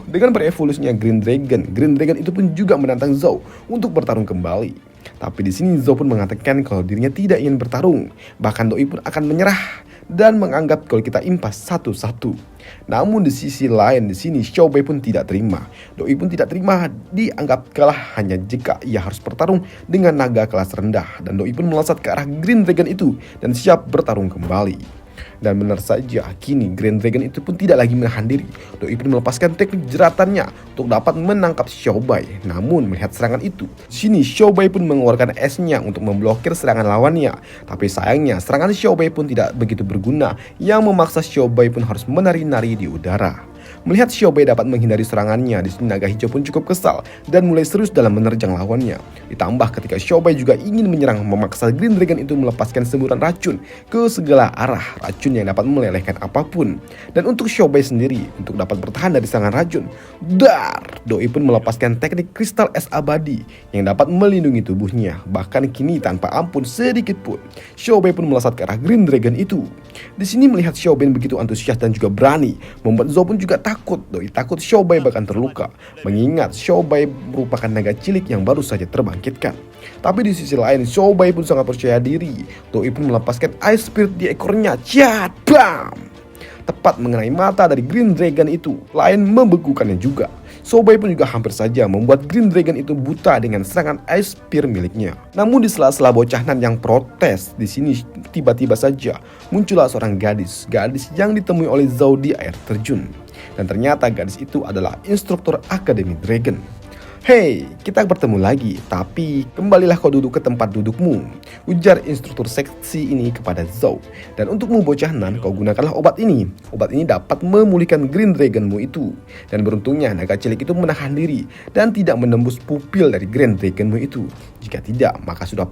Dengan berevolusinya Green Dragon itu pun juga menantang Zhou untuk bertarung kembali. Tapi di sini Zhou pun mengatakan kalau dirinya tidak ingin bertarung. Bahkan Doi pun akan menyerah dan menganggap kalau kita impas satu-satu. Namun di sisi lain, di sini Xiao Bai pun tidak terima. Doi pun tidak terima dianggap kalah hanya jika ia harus bertarung dengan naga kelas rendah. Dan Doi pun melesat ke arah Green Dragon itu dan siap bertarung kembali. Dan benar saja, kini Green Dragon itu pun tidak lagi menahan diri. Doi pun melepaskan teknik jeratannya untuk dapat menangkap Xiao Bai. Namun melihat serangan itu, sini Xiao Bai pun mengeluarkan esnya untuk memblokir serangan lawannya. Tapi sayangnya serangan Xiao Bai pun tidak begitu berguna, yang memaksa Xiao Bai pun harus menari-nari di udara. Melihat Xiao Bai dapat menghindari serangannya, di sini naga hijau pun cukup kesal dan mulai serius dalam menerjang lawannya. Ditambah ketika Xiao Bai juga ingin menyerang, memaksa Green Dragon itu melepaskan semburan racun ke segala arah, racun yang dapat melelehkan apapun. Dan untuk Xiao Bai sendiri, untuk dapat bertahan dari serangan racun, Doi pun melepaskan teknik kristal es abadi yang dapat melindungi tubuhnya. Bahkan kini tanpa ampun sedikit pun, Xiao Bai pun melesat ke arah Green Dragon itu. Di sini melihat Xiao Bai begitu antusias dan juga berani, membuat Zhou pun juga takut. Doi takut Xiao Bai bahkan terluka, mengingat Xiao Bai merupakan naga cilik yang baru saja terbangkitkan. Tapi di sisi lain, Xiao Bai pun sangat percaya diri. Doi pun melepaskan Ice Spirit di ekornya. Bam! Tepat mengenai mata dari Green Dragon itu, lain membekukannya juga. Xiao Bai pun juga hampir saja membuat Green Dragon itu buta dengan serangan Ice Spear miliknya. Namun di sela-sela bocah Nan yang protes, di sini tiba-tiba saja muncullah seorang gadis yang ditemui oleh Zhou di air terjun. Dan ternyata gadis itu adalah instruktur Akademi Dragon. "Hei, kita bertemu lagi, tapi kembalilah kau duduk ke tempat dudukmu," ujar instruktur seksi ini kepada Zhou. "Dan untukmu bocah Nan, kau gunakanlah obat ini. Obat ini dapat memulihkan Green Dragonmu itu." Dan beruntungnya naga cilik itu menahan diri dan tidak menembus pupil dari Green Dragonmu itu. Jika tidak, maka sudah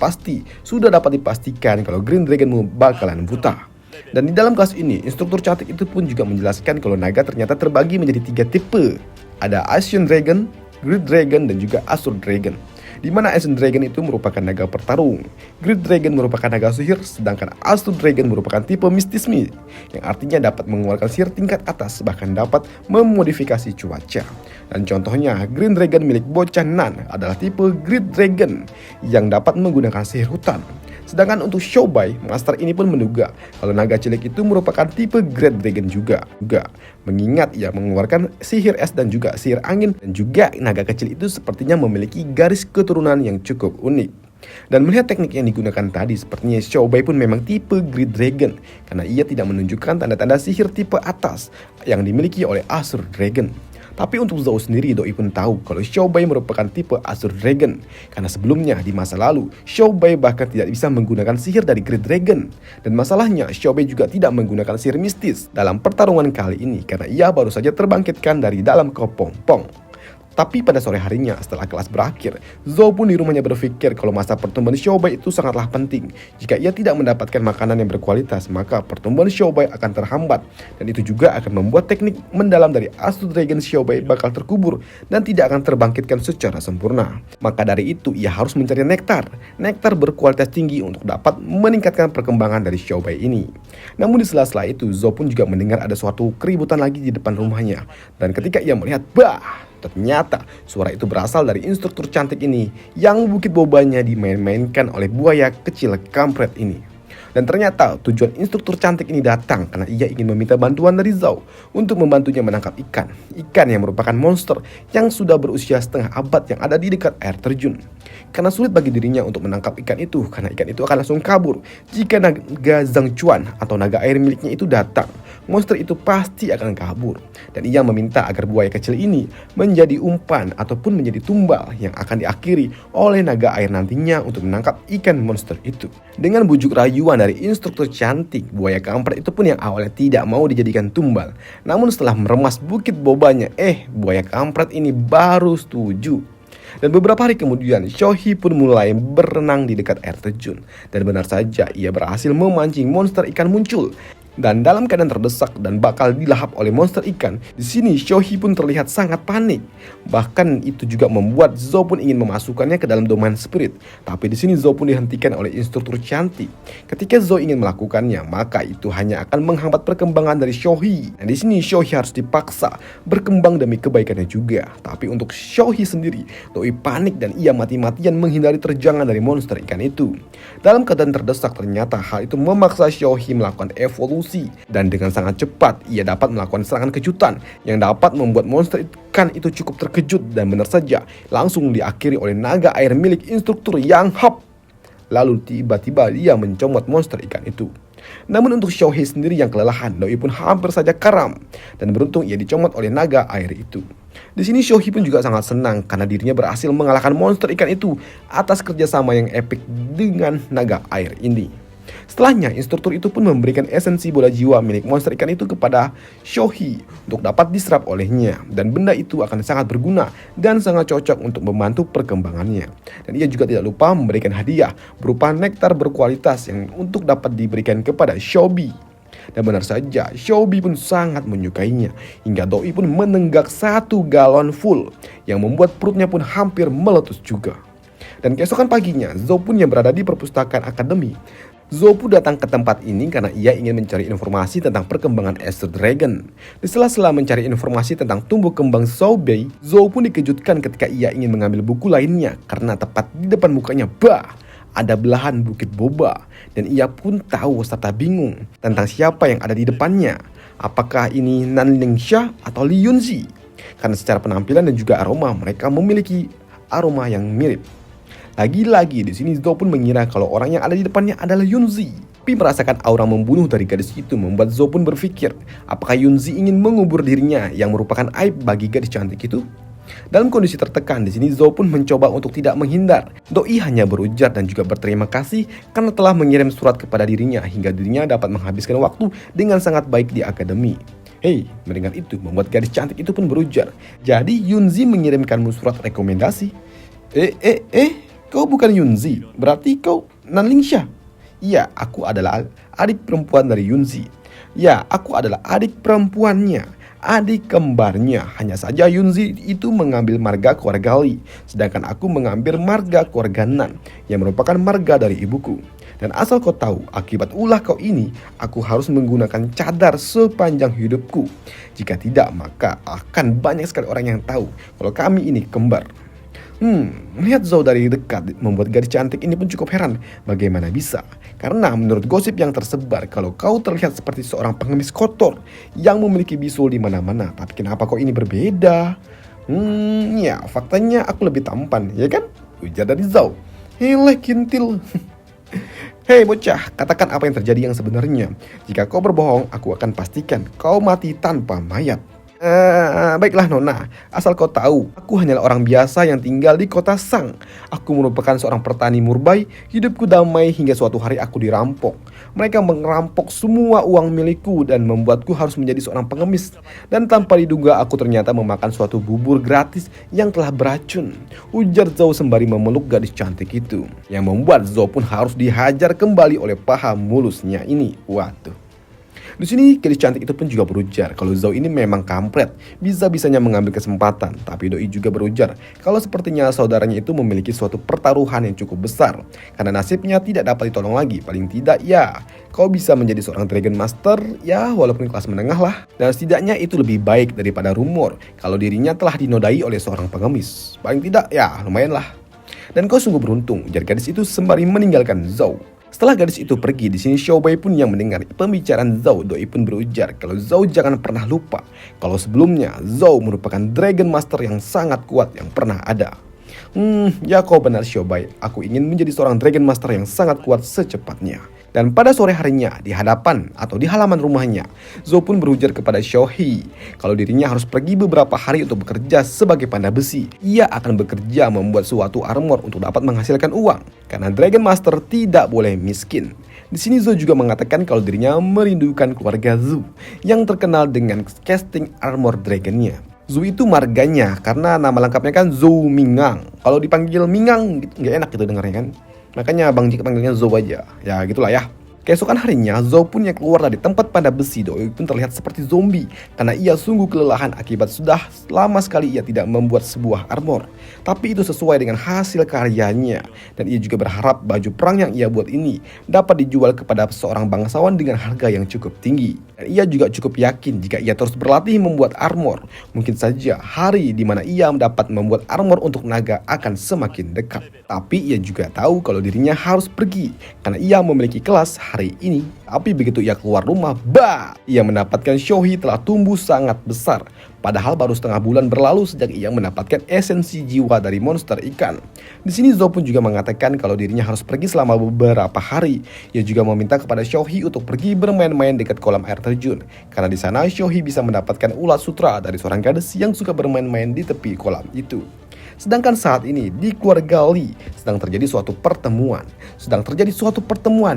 dapat dipastikan kalau Green Dragonmu bakalan buta. Dan di dalam kelas ini, instruktur cantik itu pun juga menjelaskan kalau naga ternyata terbagi menjadi 3 tipe. Ada Asian Dragon, Great Dragon, dan juga Azure Dragon. Di mana Asian Dragon itu merupakan naga pertarung, Great Dragon merupakan naga sihir, sedangkan Azure Dragon merupakan tipe mistisme, yang artinya dapat mengeluarkan sihir tingkat atas, bahkan dapat memodifikasi cuaca. Dan contohnya, Green Dragon milik bocah Nan adalah tipe Great Dragon yang dapat menggunakan sihir hutan. Sedangkan untuk Xiao Bai, master ini pun menduga kalau naga cilik itu merupakan tipe Great Dragon juga. Mengingat ia mengeluarkan sihir es dan juga sihir angin, dan juga naga kecil itu sepertinya memiliki garis keturunan yang cukup unik. Dan melihat teknik yang digunakan tadi, sepertinya Xiaobai pun memang tipe Great Dragon, karena ia tidak menunjukkan tanda-tanda sihir tipe atas yang dimiliki oleh Azure Dragon. Tapi untuk Zhou sendiri, Doi pun tahu kalau Xiaobai merupakan tipe Azure Dragon, karena sebelumnya di masa lalu Xiaobai bahkan tidak bisa menggunakan sihir dari Great Dragon. Dan masalahnya Xiaobai juga tidak menggunakan sihir mistis dalam pertarungan kali ini, karena ia baru saja terbangkitkan dari dalam kepompong. Tapi pada sore harinya setelah kelas berakhir, Zhou pun di rumahnya berpikir kalau masa pertumbuhan Xiaobai itu sangatlah penting. Jika ia tidak mendapatkan makanan yang berkualitas, maka pertumbuhan Xiaobai akan terhambat. Dan itu juga akan membuat teknik mendalam dari Azure Dragon Xiaobai bakal terkubur dan tidak akan terbangkitkan secara sempurna. Maka dari itu ia harus mencari nektar berkualitas tinggi untuk dapat meningkatkan perkembangan dari Xiaobai ini. Namun di sela-sela itu, Zhou pun juga mendengar ada suatu keributan lagi di depan rumahnya. Dan ketika ia melihat, ternyata suara itu berasal dari instruktur cantik ini yang bukit bobanya dimain-mainkan oleh buaya kecil kampret ini. Dan ternyata tujuan instruktur cantik ini datang karena ia ingin meminta bantuan dari Zhou untuk membantunya menangkap ikan. Ikan yang merupakan monster yang sudah berusia setengah abad yang ada di dekat air terjun. Karena sulit bagi dirinya untuk menangkap ikan itu, karena ikan itu akan langsung kabur jika naga Zhangquan atau naga air miliknya itu datang. Monster itu pasti akan kabur. Dan ia meminta agar buaya kecil ini menjadi umpan ataupun menjadi tumbal yang akan diakhiri oleh naga air nantinya untuk menangkap ikan monster itu. Dengan bujuk rayuan dari instruktur cantik, buaya kampret itu pun yang awalnya tidak mau dijadikan tumbal. Namun setelah meremas bukit bobanya, buaya kampret ini baru setuju. Dan beberapa hari kemudian, Xiaohi pun mulai berenang di dekat air terjun. Dan benar saja, ia berhasil memancing monster ikan muncul. Dan dalam keadaan terdesak dan bakal dilahap oleh monster ikan, di sini Xiaohi pun terlihat sangat panik. Bahkan itu juga membuat Zhou pun ingin memasukkannya ke dalam domain spirit. Tapi di sini Zhou pun dihentikan oleh instruktur cantik. Ketika Zhou ingin melakukannya, maka itu hanya akan menghambat perkembangan dari Xiaohi. Dan di sini Xiaohi harus dipaksa berkembang demi kebaikannya juga. Tapi untuk Xiaohi sendiri, Doi panik dan ia mati-matian menghindari terjangan dari monster ikan itu. Dalam keadaan terdesak, ternyata hal itu memaksa Xiaohi melakukan evolusi. Dan dengan sangat cepat ia dapat melakukan serangan kejutan yang dapat membuat monster ikan itu cukup terkejut. Dan benar saja langsung diakhiri oleh naga air milik instruktur Yang Hap. Lalu tiba-tiba dia mencomot monster ikan itu. Namun untuk Xiaohi sendiri yang kelelahan, Doi pun hampir saja karam. Dan beruntung ia dicomot oleh naga air itu. Di sini Xiaohi pun juga sangat senang karena dirinya berhasil mengalahkan monster ikan itu atas kerjasama yang epik dengan naga air ini. Setelahnya, instruktur itu pun memberikan esensi bola jiwa milik monster ikan itu kepada Xiaohi untuk dapat diserap olehnya. Dan benda itu akan sangat berguna dan sangat cocok untuk membantu perkembangannya. Dan ia juga tidak lupa memberikan hadiah berupa nektar berkualitas yang untuk dapat diberikan kepada Xiaobi. Dan benar saja, Xiaobi pun sangat menyukainya. Hingga Doi pun menenggak 1 galon full yang membuat perutnya pun hampir meletus juga. Dan keesokan paginya, Zhou pun yang berada di perpustakaan akademi. Zhou pun datang ke tempat ini karena ia ingin mencari informasi tentang perkembangan Azure Dragon. Di sela-sela mencari informasi tentang tumbuh kembang Xiaobai, Zhou pun dikejutkan ketika ia ingin mengambil buku lainnya karena tepat di depan mukanya, ada belahan bukit boba. Dan ia pun tahu serta bingung tentang siapa yang ada di depannya. Apakah ini Nanlingsha atau Li Yunzi? Karena secara penampilan dan juga aroma mereka memiliki aroma yang mirip. Lagi-lagi di sini Zhou pun mengira kalau orang yang ada di depannya adalah Yunzi. Tapi merasakan aura membunuh dari gadis itu membuat Zhou pun berpikir, apakah Yunzi ingin mengubur dirinya yang merupakan aib bagi gadis cantik itu? Dalam kondisi tertekan di sini Zhou pun mencoba untuk tidak menghindar. Doi hanya berujar dan juga berterima kasih karena telah mengirim surat kepada dirinya hingga dirinya dapat menghabiskan waktu dengan sangat baik di akademi. Mendengar itu membuat gadis cantik itu pun berujar. Jadi Yunzi mengirimkanmu surat rekomendasi? Kau bukan Yunzi, berarti kau Nanlingsha. Iya, aku adalah adik perempuan dari Yunzi. Ya, aku adalah adik perempuannya, adik kembarnya. Hanya saja Yunzi itu mengambil marga keluarga Li, sedangkan aku mengambil marga keluarga Nan, yang merupakan marga dari ibuku. Dan asal kau tahu, akibat ulah kau ini, aku harus menggunakan cadar sepanjang hidupku. Jika tidak, maka akan banyak sekali orang yang tahu kalau kami ini kembar. Melihat Zhou dari dekat membuat gadis cantik ini pun cukup heran bagaimana bisa. Karena menurut gosip yang tersebar kalau kau terlihat seperti seorang pengemis kotor yang memiliki bisul di mana-mana. Tapi kenapa kau ini berbeda? Ya faktanya aku lebih tampan, ya kan? Ujar dari Zhou. Hele kintil. Hei bocah, katakan apa yang terjadi yang sebenarnya. Jika kau berbohong, aku akan pastikan kau mati tanpa mayat. Baiklah Nona, asal kau tahu, aku hanyalah orang biasa yang tinggal di kota Sang. Aku merupakan seorang petani murbai, hidupku damai hingga suatu hari aku dirampok. Mereka merampok semua uang milikku dan membuatku harus menjadi seorang pengemis. Dan tanpa diduga aku ternyata memakan suatu bubur gratis yang telah beracun, ujar Zhou sembari memeluk gadis cantik itu. Yang membuat Zhou pun harus dihajar kembali oleh paha mulusnya ini. Waduh. Di sini gadis cantik itu pun juga berujar kalau Zhou ini memang kampret, bisa-bisanya mengambil kesempatan. Tapi Doi juga berujar kalau sepertinya saudaranya itu memiliki suatu pertaruhan yang cukup besar, karena nasibnya tidak dapat ditolong lagi. Paling tidak ya, kau bisa menjadi seorang Dragon Master ya, walaupun kelas menengah lah. Dan setidaknya itu lebih baik daripada rumor kalau dirinya telah dinodai oleh seorang pengemis. Paling tidak ya, lumayan lah. Dan kau sungguh beruntung, ujar gadis itu sembari meninggalkan Zhou. Setelah gadis itu pergi, di sini Xiaobai pun yang mendengar pembicaraan Zhou. Doi pun berujar kalau Zhou jangan pernah lupa kalau sebelumnya Zhou merupakan Dragon Master yang sangat kuat yang pernah ada. Ya kau benar Xiaobai, aku ingin menjadi seorang Dragon Master yang sangat kuat secepatnya. Dan pada sore harinya, di hadapan atau di halaman rumahnya, Zhou pun berujar kepada Xiaohe kalau dirinya harus pergi beberapa hari untuk bekerja sebagai panda besi. Ia akan bekerja membuat suatu armor untuk dapat menghasilkan uang, karena Dragon Master tidak boleh miskin. Di sini Zhou juga mengatakan kalau dirinya merindukan keluarga Zhu yang terkenal dengan casting armor dragonnya. Zhu itu marganya karena nama lengkapnya kan Zhou Mingang. Kalau dipanggil Mingang nggak enak gitu dengarnya kan. Makanya Bang Jik panggilnya Zhou aja. Ya gitulah ya. Keesokan harinya, Zhou pun yang keluar dari tempat panda besi. Doi pun terlihat seperti zombie karena ia sungguh kelelahan akibat sudah lama sekali ia tidak membuat sebuah armor. Tapi itu sesuai dengan hasil karyanya. Dan ia juga berharap baju perang yang ia buat ini dapat dijual kepada seorang bangsawan dengan harga yang cukup tinggi. Dan ia juga cukup yakin jika ia terus berlatih membuat armor, mungkin saja hari di mana ia dapat membuat armor untuk naga akan semakin dekat. Tapi ia juga tahu kalau dirinya harus pergi karena ia memiliki kelas hari ini. Tapi begitu ia keluar rumah, ia mendapatkan Xiaohe telah tumbuh sangat besar. Padahal baru setengah bulan berlalu sejak ia mendapatkan esensi jiwa dari monster ikan. Di sini Zhou pun juga mengatakan kalau dirinya harus pergi selama beberapa hari. Ia juga meminta kepada Xiaohe untuk pergi bermain-main dekat kolam air terjun, karena di sana Xiaohe bisa mendapatkan ulat sutra dari seorang gadis yang suka bermain-main di tepi kolam itu. Sedangkan saat ini di keluarga Li sedang terjadi suatu pertemuan.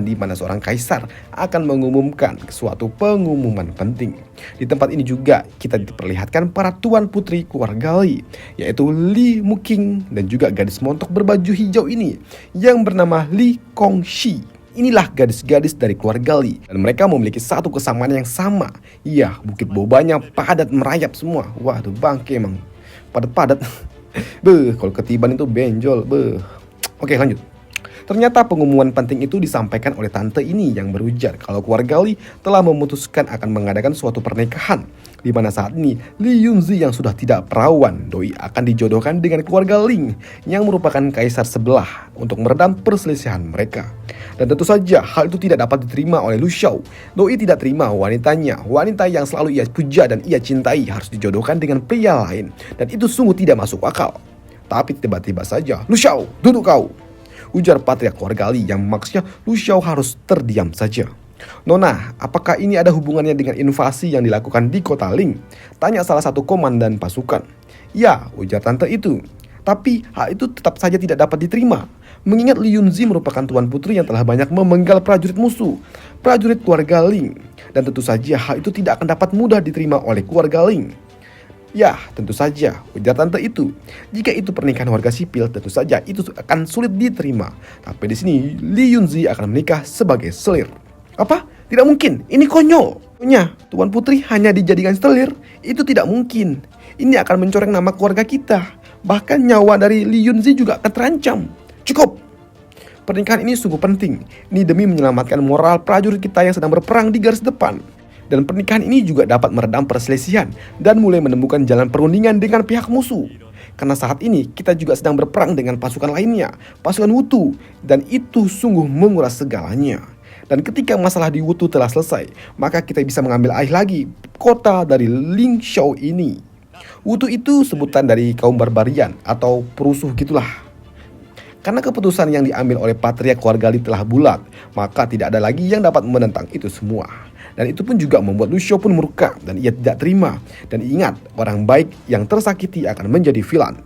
Di mana seorang kaisar akan mengumumkan suatu pengumuman penting. Di tempat ini juga kita diperlihatkan para tuan putri keluarga Li, yaitu Li Muqing dan juga gadis montok berbaju hijau ini yang bernama Li Kongxi. Inilah gadis-gadis dari keluarga Li dan mereka memiliki satu kesamaan yang sama. Iya, bukit bobanya padat merayap semua. Waduh bangke emang, padat-padat. Kalau ketiban itu benjol. Oke lanjut. Ternyata pengumuman penting itu disampaikan oleh tante ini yang berujar kalau keluarga Li telah memutuskan akan mengadakan suatu pernikahan, di mana saat ini Li Yunzi yang sudah tidak perawan Doi akan dijodohkan dengan keluarga Ling yang merupakan kaisar sebelah untuk meredam perselisihan mereka. Dan tentu saja hal itu tidak dapat diterima oleh Lu Xiao. Doi tidak terima wanita yang selalu ia puja dan ia cintai harus dijodohkan dengan pria lain, dan itu sungguh tidak masuk akal. Tapi tiba-tiba saja, Lu Xiao, duduk kau, ujar patriark keluarga Li yang maksudnya Lu Xiao harus terdiam saja. Nona, apakah ini ada hubungannya dengan invasi yang dilakukan di kota Ling? Tanya salah satu komandan pasukan. Ya, ujar tante itu. Tapi hal itu tetap saja tidak dapat diterima, mengingat Li Yunzi merupakan tuan putri yang telah banyak memenggal prajurit musuh, prajurit keluarga Ling. Dan tentu saja hal itu tidak akan dapat mudah diterima oleh keluarga Ling. Ya, tentu saja, ujar tante itu. Jika itu pernikahan warga sipil, tentu saja itu akan sulit diterima. Tapi di sini Li Yunzi akan menikah sebagai selir. Apa? Tidak mungkin, ini konyol. Tuan putri hanya dijadikan selir, itu tidak mungkin. Ini akan mencoreng nama keluarga kita. Bahkan nyawa dari Li Yunzi juga akan terancam. Cukup. Pernikahan ini sungguh penting. Ini demi menyelamatkan moral prajurit kita yang sedang berperang di garis depan. Dan pernikahan ini juga dapat meredam perselisihan dan mulai menemukan jalan perundingan dengan pihak musuh. Karena saat ini kita juga sedang berperang dengan pasukan lainnya, pasukan Wutu, dan itu sungguh menguras segalanya. Dan ketika masalah di Wutu telah selesai, maka kita bisa mengambil alih lagi kota dari Ling Xiao ini. Wutu itu sebutan dari kaum barbarian atau perusuh gitulah. Karena keputusan yang diambil oleh patriark keluarga Lee telah bulat, maka tidak ada lagi yang dapat menentang itu semua. Dan itu pun juga membuat Lu Xiao pun murka dan ia tidak terima. Dan ingat, orang baik yang tersakiti akan menjadi vilan.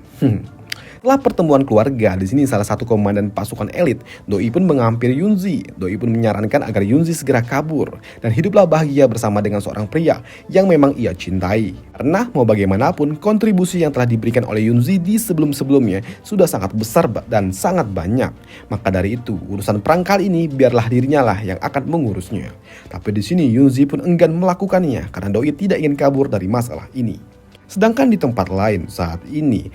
Setelah pertemuan keluarga, di sini salah satu komandan pasukan elit, Doi pun menghampiri Yunzi. Doi pun menyarankan agar Yunzi segera kabur dan hiduplah bahagia bersama dengan seorang pria yang memang ia cintai. Karena mau bagaimanapun, kontribusi yang telah diberikan oleh Yunzi di sebelum-sebelumnya sudah sangat besar dan sangat banyak. Maka dari itu, urusan perang kali ini biarlah dirinya lah yang akan mengurusnya. Tapi di sini Yunzi pun enggan melakukannya karena Doi tidak ingin kabur dari masalah ini. Sedangkan di tempat lain saat ini,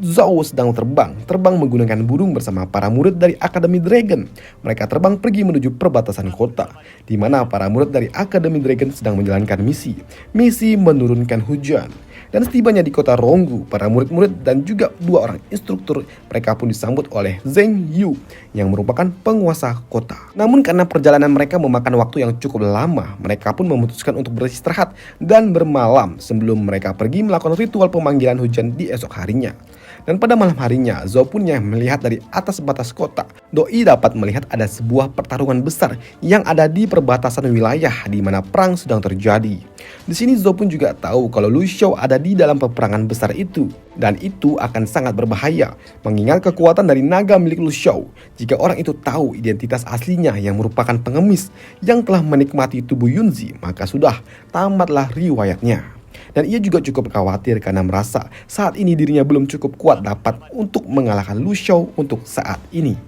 Zhao sedang terbang menggunakan burung bersama para murid dari Akademi Dragon. Mereka terbang pergi menuju perbatasan kota, di mana para murid dari Akademi Dragon sedang menjalankan misi menurunkan hujan. Dan setibanya di kota Ronggu, para murid-murid dan juga 2 orang instruktur mereka pun disambut oleh Zheng Yu yang merupakan penguasa kota. Namun karena perjalanan mereka memakan waktu yang cukup lama, mereka pun memutuskan untuk beristirahat dan bermalam sebelum mereka pergi melakukan ritual pemanggilan hujan di esok harinya. Dan pada malam harinya, Zhao pun yang melihat dari atas batas kota. Doi dapat melihat ada sebuah pertarungan besar yang ada di perbatasan wilayah di mana perang sedang terjadi. Di sini Zhao pun juga tahu kalau Lu Xiao ada di dalam peperangan besar itu. Dan itu akan sangat berbahaya, mengingat kekuatan dari naga milik Lu Xiao. Jika orang itu tahu identitas aslinya yang merupakan pengemis yang telah menikmati tubuh Yunzi, maka sudah tamatlah riwayatnya. Dan ia juga cukup khawatir karena merasa saat ini dirinya belum cukup kuat dapat untuk mengalahkan Lu Xiao untuk saat ini.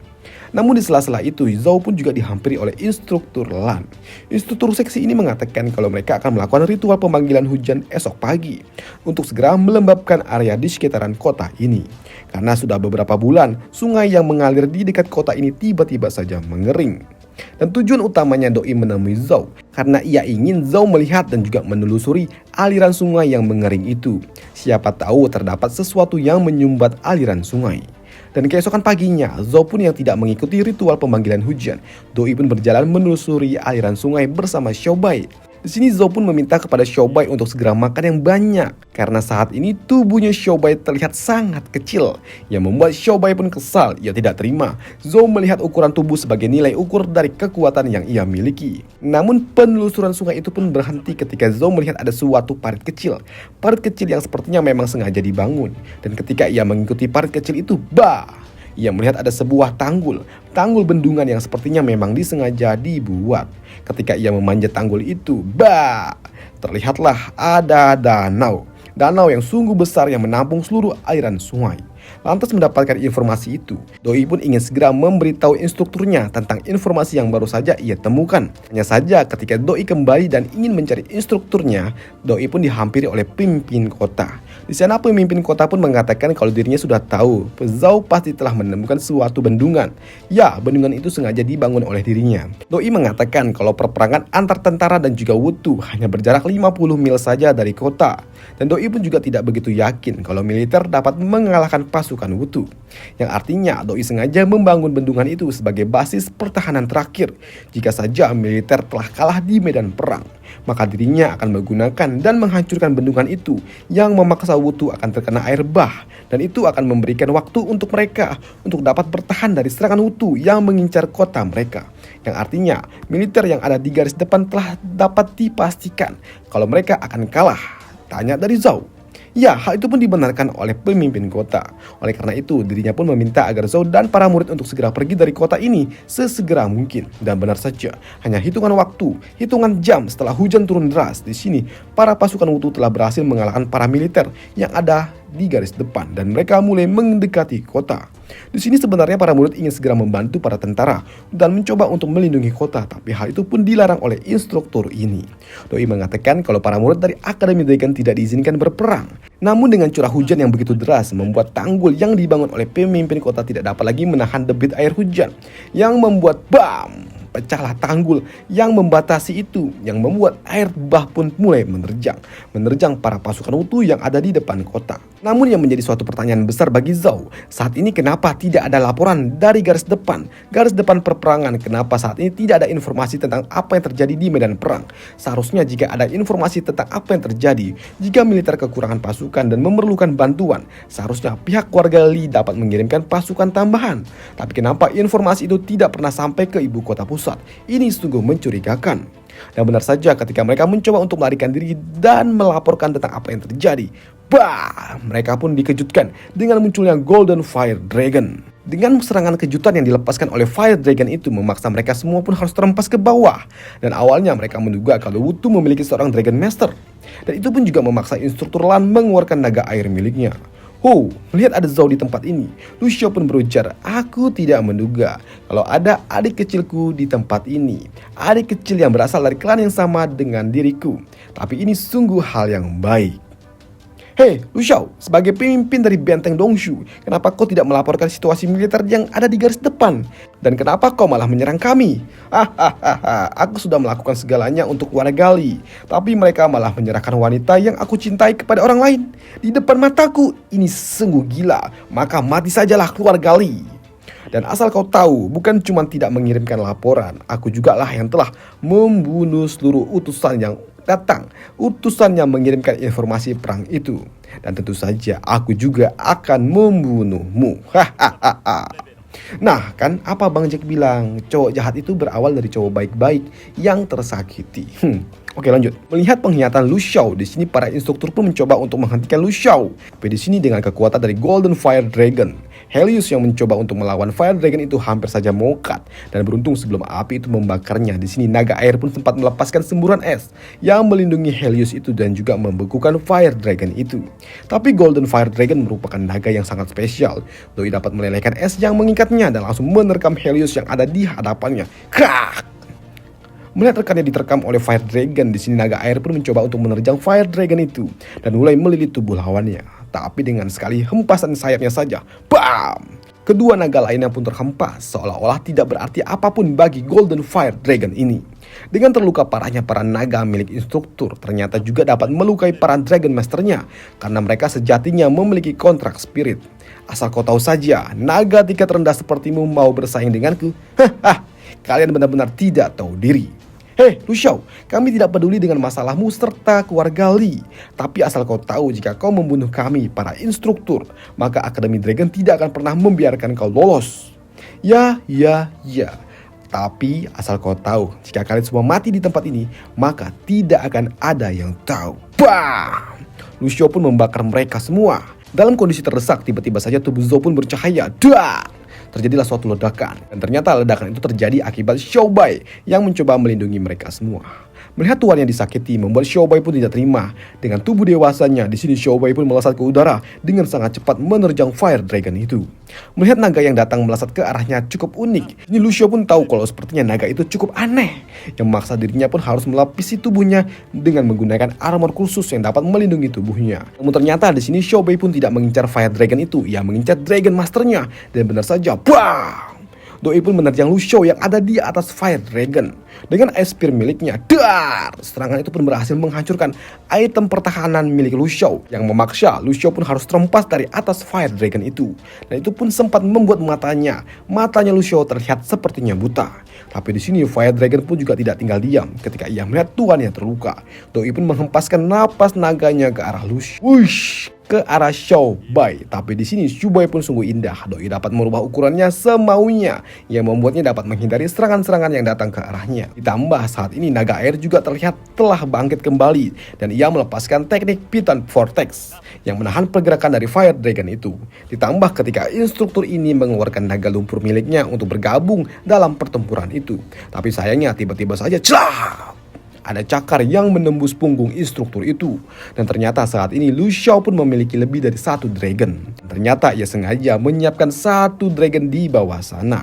Namun di sela-sela itu, Zhao pun juga dihampiri oleh instruktur Lan. Instruktur seksi ini mengatakan kalau mereka akan melakukan ritual pemanggilan hujan esok pagi untuk segera melembabkan area di sekitaran kota ini. Karena sudah beberapa bulan, sungai yang mengalir di dekat kota ini tiba-tiba saja mengering. Dan tujuan utamanya Doi menemui Zhao karena ia ingin Zhao melihat dan juga menelusuri aliran sungai yang mengering itu. Siapa tahu terdapat sesuatu yang menyumbat aliran sungai. Dan keesokan paginya, Zhao pun yang tidak mengikuti ritual pemanggilan hujan. Doi pun berjalan menelusuri aliran sungai bersama Xiaobai. Di sini Zhao pun meminta kepada Xiaobai untuk segera makan yang banyak karena saat ini tubuhnya Xiaobai terlihat sangat kecil yang membuat Xiaobai pun kesal. Ia tidak terima Zhao melihat ukuran tubuh sebagai nilai ukur dari kekuatan yang ia miliki. Namun penelusuran sungai itu pun berhenti ketika Zhao melihat ada suatu parit kecil yang sepertinya memang sengaja dibangun. Dan ketika ia mengikuti parit kecil itu, ia melihat ada sebuah tanggul bendungan yang sepertinya memang disengaja dibuat. Ketika ia memanjat tanggul itu, terlihatlah ada danau yang sungguh besar yang menampung seluruh aliran sungai. Lantas mendapatkan informasi itu, Doi pun ingin segera memberitahu instrukturnya tentang informasi yang baru saja ia temukan. Hanya saja ketika Doi kembali dan ingin mencari instrukturnya, Doi pun dihampiri oleh pemimpin kota. Di sana pemimpin kota pun mengatakan kalau dirinya sudah tahu Zhao pasti telah menemukan suatu bendungan. Ya, bendungan itu sengaja dibangun oleh dirinya. Doi mengatakan kalau perperangan antar tentara dan juga Wutu hanya berjarak 50 mil saja dari kota. Dan Doi pun juga tidak begitu yakin kalau militer dapat mengalahkan pasukan Wutu. Yang artinya Doi sengaja membangun bendungan itu sebagai basis pertahanan terakhir. Jika saja militer telah kalah di medan perang, maka dirinya akan menggunakan dan menghancurkan bendungan itu yang memaksa Wutu akan terkena air bah. Dan itu akan memberikan waktu untuk mereka untuk dapat bertahan dari serangan Wutu yang mengincar kota mereka. Yang artinya militer yang ada di garis depan telah dapat dipastikan kalau mereka akan kalah. Tanya dari Zhao. Ya, hal itu pun dibenarkan oleh pemimpin kota. Oleh karena itu, dirinya pun meminta agar Zhao dan para murid untuk segera pergi dari kota ini sesegera mungkin. Dan benar saja, hanya hitungan waktu, hitungan jam setelah hujan turun deras di sini, para pasukan Wutu telah berhasil mengalahkan para militer yang ada di garis depan dan mereka mulai mendekati kota. Di sini sebenarnya para murid ingin segera membantu para tentara dan mencoba untuk melindungi kota, tapi hal itu pun dilarang oleh instruktur ini. Doi mengatakan kalau para murid dari Akademi Dragon tidak diizinkan berperang. Namun dengan curah hujan yang begitu deras membuat tanggul yang dibangun oleh pemimpin kota tidak dapat lagi menahan debit air hujan yang membuat pecahlah tanggul yang membatasi itu, yang membuat air bah pun mulai menerjang para pasukan Wutu yang ada di depan kota. Namun yang menjadi suatu pertanyaan besar bagi Zhao, saat ini kenapa tidak ada laporan dari garis depan perperangan? Kenapa saat ini tidak ada informasi tentang apa yang terjadi di medan perang? Seharusnya jika ada informasi tentang apa yang terjadi, jika militer kekurangan pasukan dan memerlukan bantuan, seharusnya pihak keluarga Li dapat mengirimkan pasukan tambahan. Tapi kenapa informasi itu tidak pernah sampai ke ibu kota pusat? Ini sungguh mencurigakan. Dan benar saja ketika mereka mencoba untuk melarikan diri dan melaporkan tentang apa yang terjadi, mereka pun dikejutkan dengan munculnya Golden Fire Dragon. Dengan serangan kejutan yang dilepaskan oleh Fire Dragon itu memaksa mereka semua pun harus terhempas ke bawah. Dan awalnya mereka menduga kalau Wutu memiliki seorang Dragon Master. Dan itu pun juga memaksa instruktur Lan mengeluarkan naga air miliknya. Melihat ada Zhao di tempat ini, Lu Xiao pun berujar, "Aku tidak menduga kalau ada adik kecilku di tempat ini. Adik kecil yang berasal dari klan yang sama dengan diriku. Tapi ini sungguh hal yang baik." Hei, Lu Xiao, sebagai pemimpin dari benteng Dongshu, kenapa kau tidak melaporkan situasi militer yang ada di garis depan? Dan kenapa kau malah menyerang kami? Aku sudah melakukan segalanya untuk warga Li, tapi mereka malah menyerahkan wanita yang aku cintai kepada orang lain di depan mataku. Ini sungguh gila, maka mati sajalah keluarga Li. Dan asal kau tahu, bukan cuma tidak mengirimkan laporan, aku juga lah yang telah membunuh seluruh utusan yang datang, utusan yang mengirimkan informasi perang itu. Dan tentu saja aku juga akan membunuhmu. Nah, kan apa Bang Jack bilang, cowok jahat itu berawal dari cowok baik-baik yang tersakiti. Oke, lanjut. Melihat pengkhianatan Lu Xiao, di sini para instruktur pun mencoba untuk menghentikan Lu Xiao. Tapi di sini dengan kekuatan dari Golden Fire Dragon, Helios yang mencoba untuk melawan Fire Dragon itu hampir saja mokat. Dan beruntung sebelum api itu membakarnya, di sini naga air pun sempat melepaskan semburan es yang melindungi Helios itu dan juga membekukan Fire Dragon itu. Tapi Golden Fire Dragon merupakan naga yang sangat spesial. Doi dapat melelehkan es yang mengikatnya dan langsung menerkam Helios yang ada di hadapannya. Krak! Melihat rekannya diterkam oleh Fire Dragon, di sini naga air pun mencoba untuk menerjang Fire Dragon itu dan mulai melilit tubuh lawannya. Tapi dengan sekali hempasan sayapnya saja, kedua naga lainnya pun terhempas, seolah-olah tidak berarti apapun bagi Golden Fire Dragon ini. Dengan terluka parahnya para naga milik instruktur ternyata juga dapat melukai para Dragon Masternya, karena mereka sejatinya memiliki kontrak spirit. Asal kau tahu saja, naga tingkat rendah sepertimu mau bersaing denganku? Kalian benar-benar tidak tahu diri. Hei, Lu Xiao, kami tidak peduli dengan masalahmu serta keluarga Li. Tapi asal kau tahu, jika kau membunuh kami, para instruktur, maka Akademi Dragon tidak akan pernah membiarkan kau lolos. Ya. Tapi asal kau tahu, jika kalian semua mati di tempat ini, maka tidak akan ada yang tahu. Lu Xiao pun membakar mereka semua. Dalam kondisi terdesak, tiba-tiba saja tubuh Zhao pun bercahaya. Terjadilah suatu ledakan, dan ternyata ledakan itu terjadi akibat Xiao Bai yang mencoba melindungi mereka semua. Melihat tuannya disakiti membuat Xiao Bai pun tidak terima. Dengan tubuh dewasanya, di sini Xiao Bai pun melesat ke udara dengan sangat cepat menerjang Fire Dragon itu. Melihat naga yang datang melesat ke arahnya cukup unik, ini Lu Xiao pun tahu kalau sepertinya naga itu cukup aneh, yang memaksa dirinya pun harus melapisi tubuhnya dengan menggunakan armor khusus yang dapat melindungi tubuhnya. Namun ternyata di sini Xiao Bai pun tidak mengincar Fire Dragon itu, ia mengincar Dragon Masternya, dan benar saja, Doi pun menerjang Lu Xiao yang ada di atas Fire Dragon. Dengan Ice Spear miliknya, serangan itu pun berhasil menghancurkan item pertahanan milik Lu Xiao, yang memaksa Lu Xiao pun harus terhempas dari atas Fire Dragon itu. Dan itu pun sempat membuat matanya Lu Xiao terlihat sepertinya buta. Tapi di sini Fire Dragon pun juga tidak tinggal diam ketika ia melihat tuannya terluka. Doi pun menghempaskan napas naganya ke arah Lu Xiao. Ke arah Xiao Bai. Tapi di sini Xiao Bai pun sungguh indah. Doi dapat merubah ukurannya semaunya, yang membuatnya dapat menghindari serangan-serangan yang datang ke arahnya. Ditambah saat ini naga air juga terlihat telah bangkit kembali, dan ia melepaskan teknik Piton Vortex yang menahan pergerakan dari Fire Dragon itu. Ditambah ketika instruktur ini mengeluarkan naga lumpur miliknya untuk bergabung dalam pertempuran itu. Tapi sayangnya tiba-tiba saja ada cakar yang menembus punggung instruktur itu. Dan ternyata saat ini Lu Xiao pun memiliki lebih dari satu dragon. Ternyata ia sengaja menyiapkan satu dragon di bawah sana.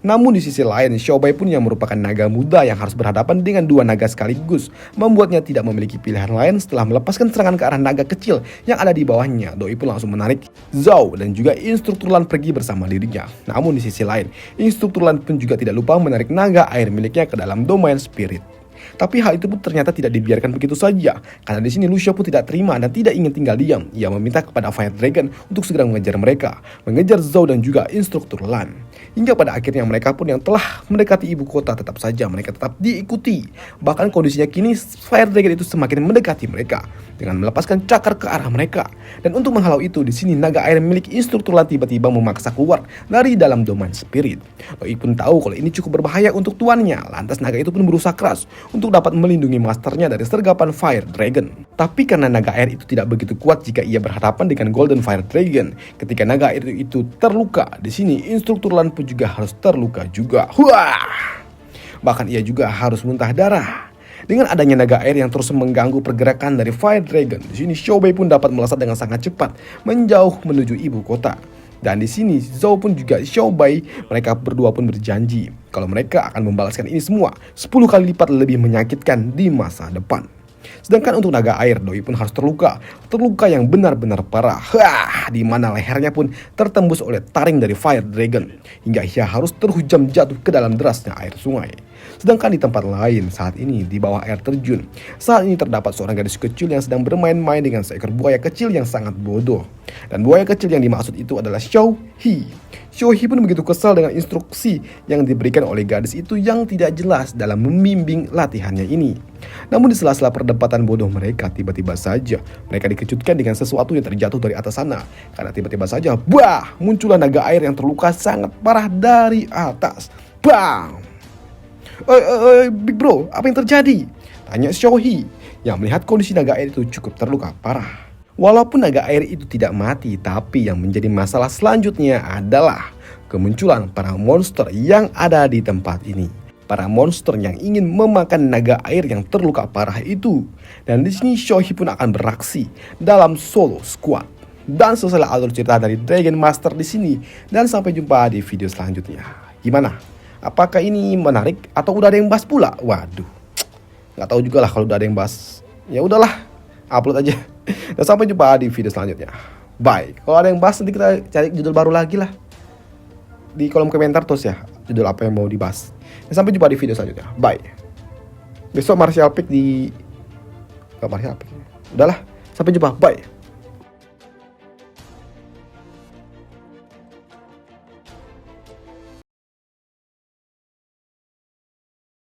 Namun di sisi lain, Xiaobai pun yang merupakan naga muda yang harus berhadapan dengan dua naga sekaligus, membuatnya tidak memiliki pilihan lain setelah melepaskan serangan ke arah naga kecil yang ada di bawahnya. Doi pun langsung menarik Zhao dan juga instruktur Lan pergi bersama dirinya. Namun di sisi lain, instruktur Lan pun juga tidak lupa menarik naga air miliknya ke dalam domain spirit. Tapi hal itu pun ternyata tidak dibiarkan begitu saja, karena di sini Lu Xiao pun tidak terima dan tidak ingin tinggal diam. Ia meminta kepada Fire Dragon untuk segera mengejar mereka, mengejar Zhao dan juga instruktur Lan. Hingga pada akhirnya mereka pun yang telah mendekati ibu kota tetap saja mereka tetap diikuti. Bahkan kondisinya kini Fire Dragon itu semakin mendekati mereka dengan melepaskan cakar ke arah mereka. Dan untuk menghalau itu, di sini naga air milik instruktur Lan tiba-tiba memaksa keluar dari dalam domain spirit. Doi pun tahu kalau ini cukup berbahaya untuk tuannya. Lantas naga itu pun berusaha keras untuk dapat melindungi masternya dari sergapan Fire Dragon. Tapi karena naga air itu tidak begitu kuat jika ia berhadapan dengan Golden Fire Dragon, ketika naga air itu terluka, di sini instruktur Lan pun juga harus terluka juga. Wah! Bahkan ia juga harus muntah darah. Dengan adanya naga air yang terus mengganggu pergerakan dari Fire Dragon, di sini Xiaobai pun dapat melesat dengan sangat cepat menjauh menuju ibu kota. Dan di sini Zhao pun juga Xiaobai, mereka berdua pun berjanji kalau mereka akan membalaskan ini semua 10 kali lipat lebih menyakitkan di masa depan. Sedangkan untuk naga air, Doi pun harus terluka yang benar-benar parah. Di mana lehernya pun tertembus oleh taring dari Fire Dragon hingga ia harus terhujam jatuh ke dalam derasnya air sungai. Sedangkan di tempat lain saat ini di bawah air terjun, saat ini terdapat seorang gadis kecil yang sedang bermain-main dengan seekor buaya kecil yang sangat bodoh. Dan buaya kecil yang dimaksud itu adalah Xiao He. Xiao He pun begitu kesal dengan instruksi yang diberikan oleh gadis itu yang tidak jelas dalam membimbing latihannya ini. Namun di sela-sela perdebatan bodoh mereka, tiba-tiba saja mereka dikejutkan dengan sesuatu yang terjatuh dari atas sana. Karena tiba-tiba saja, muncullah naga air yang terluka sangat parah dari atas. Bang! Big bro, apa yang terjadi? Tanya Xiao He yang melihat kondisi naga air itu cukup terluka parah. Walaupun naga air itu tidak mati, tapi yang menjadi masalah selanjutnya adalah kemunculan para monster yang ada di tempat ini. Para monster yang ingin memakan naga air yang terluka parah itu. Dan di sini Xiao He pun akan beraksi dalam solo squad. Dan selesai alur cerita dari Dragon Master di sini. Dan sampai jumpa di video selanjutnya. Gimana? Apakah ini menarik atau udah ada yang bahas pula? Waduh, nggak tahu juga lah kalau udah ada yang bahas. Ya udahlah, upload aja. Dan sampai jumpa di video selanjutnya. Bye. Kalau ada yang bahas nanti kita cari judul baru lagi lah di kolom komentar terus ya, judul apa yang mau dibahas. Dan sampai jumpa di video selanjutnya. Bye. Besok Martial Pick di... Gak Martial Pick. Udahlah, sampai jumpa. Bye.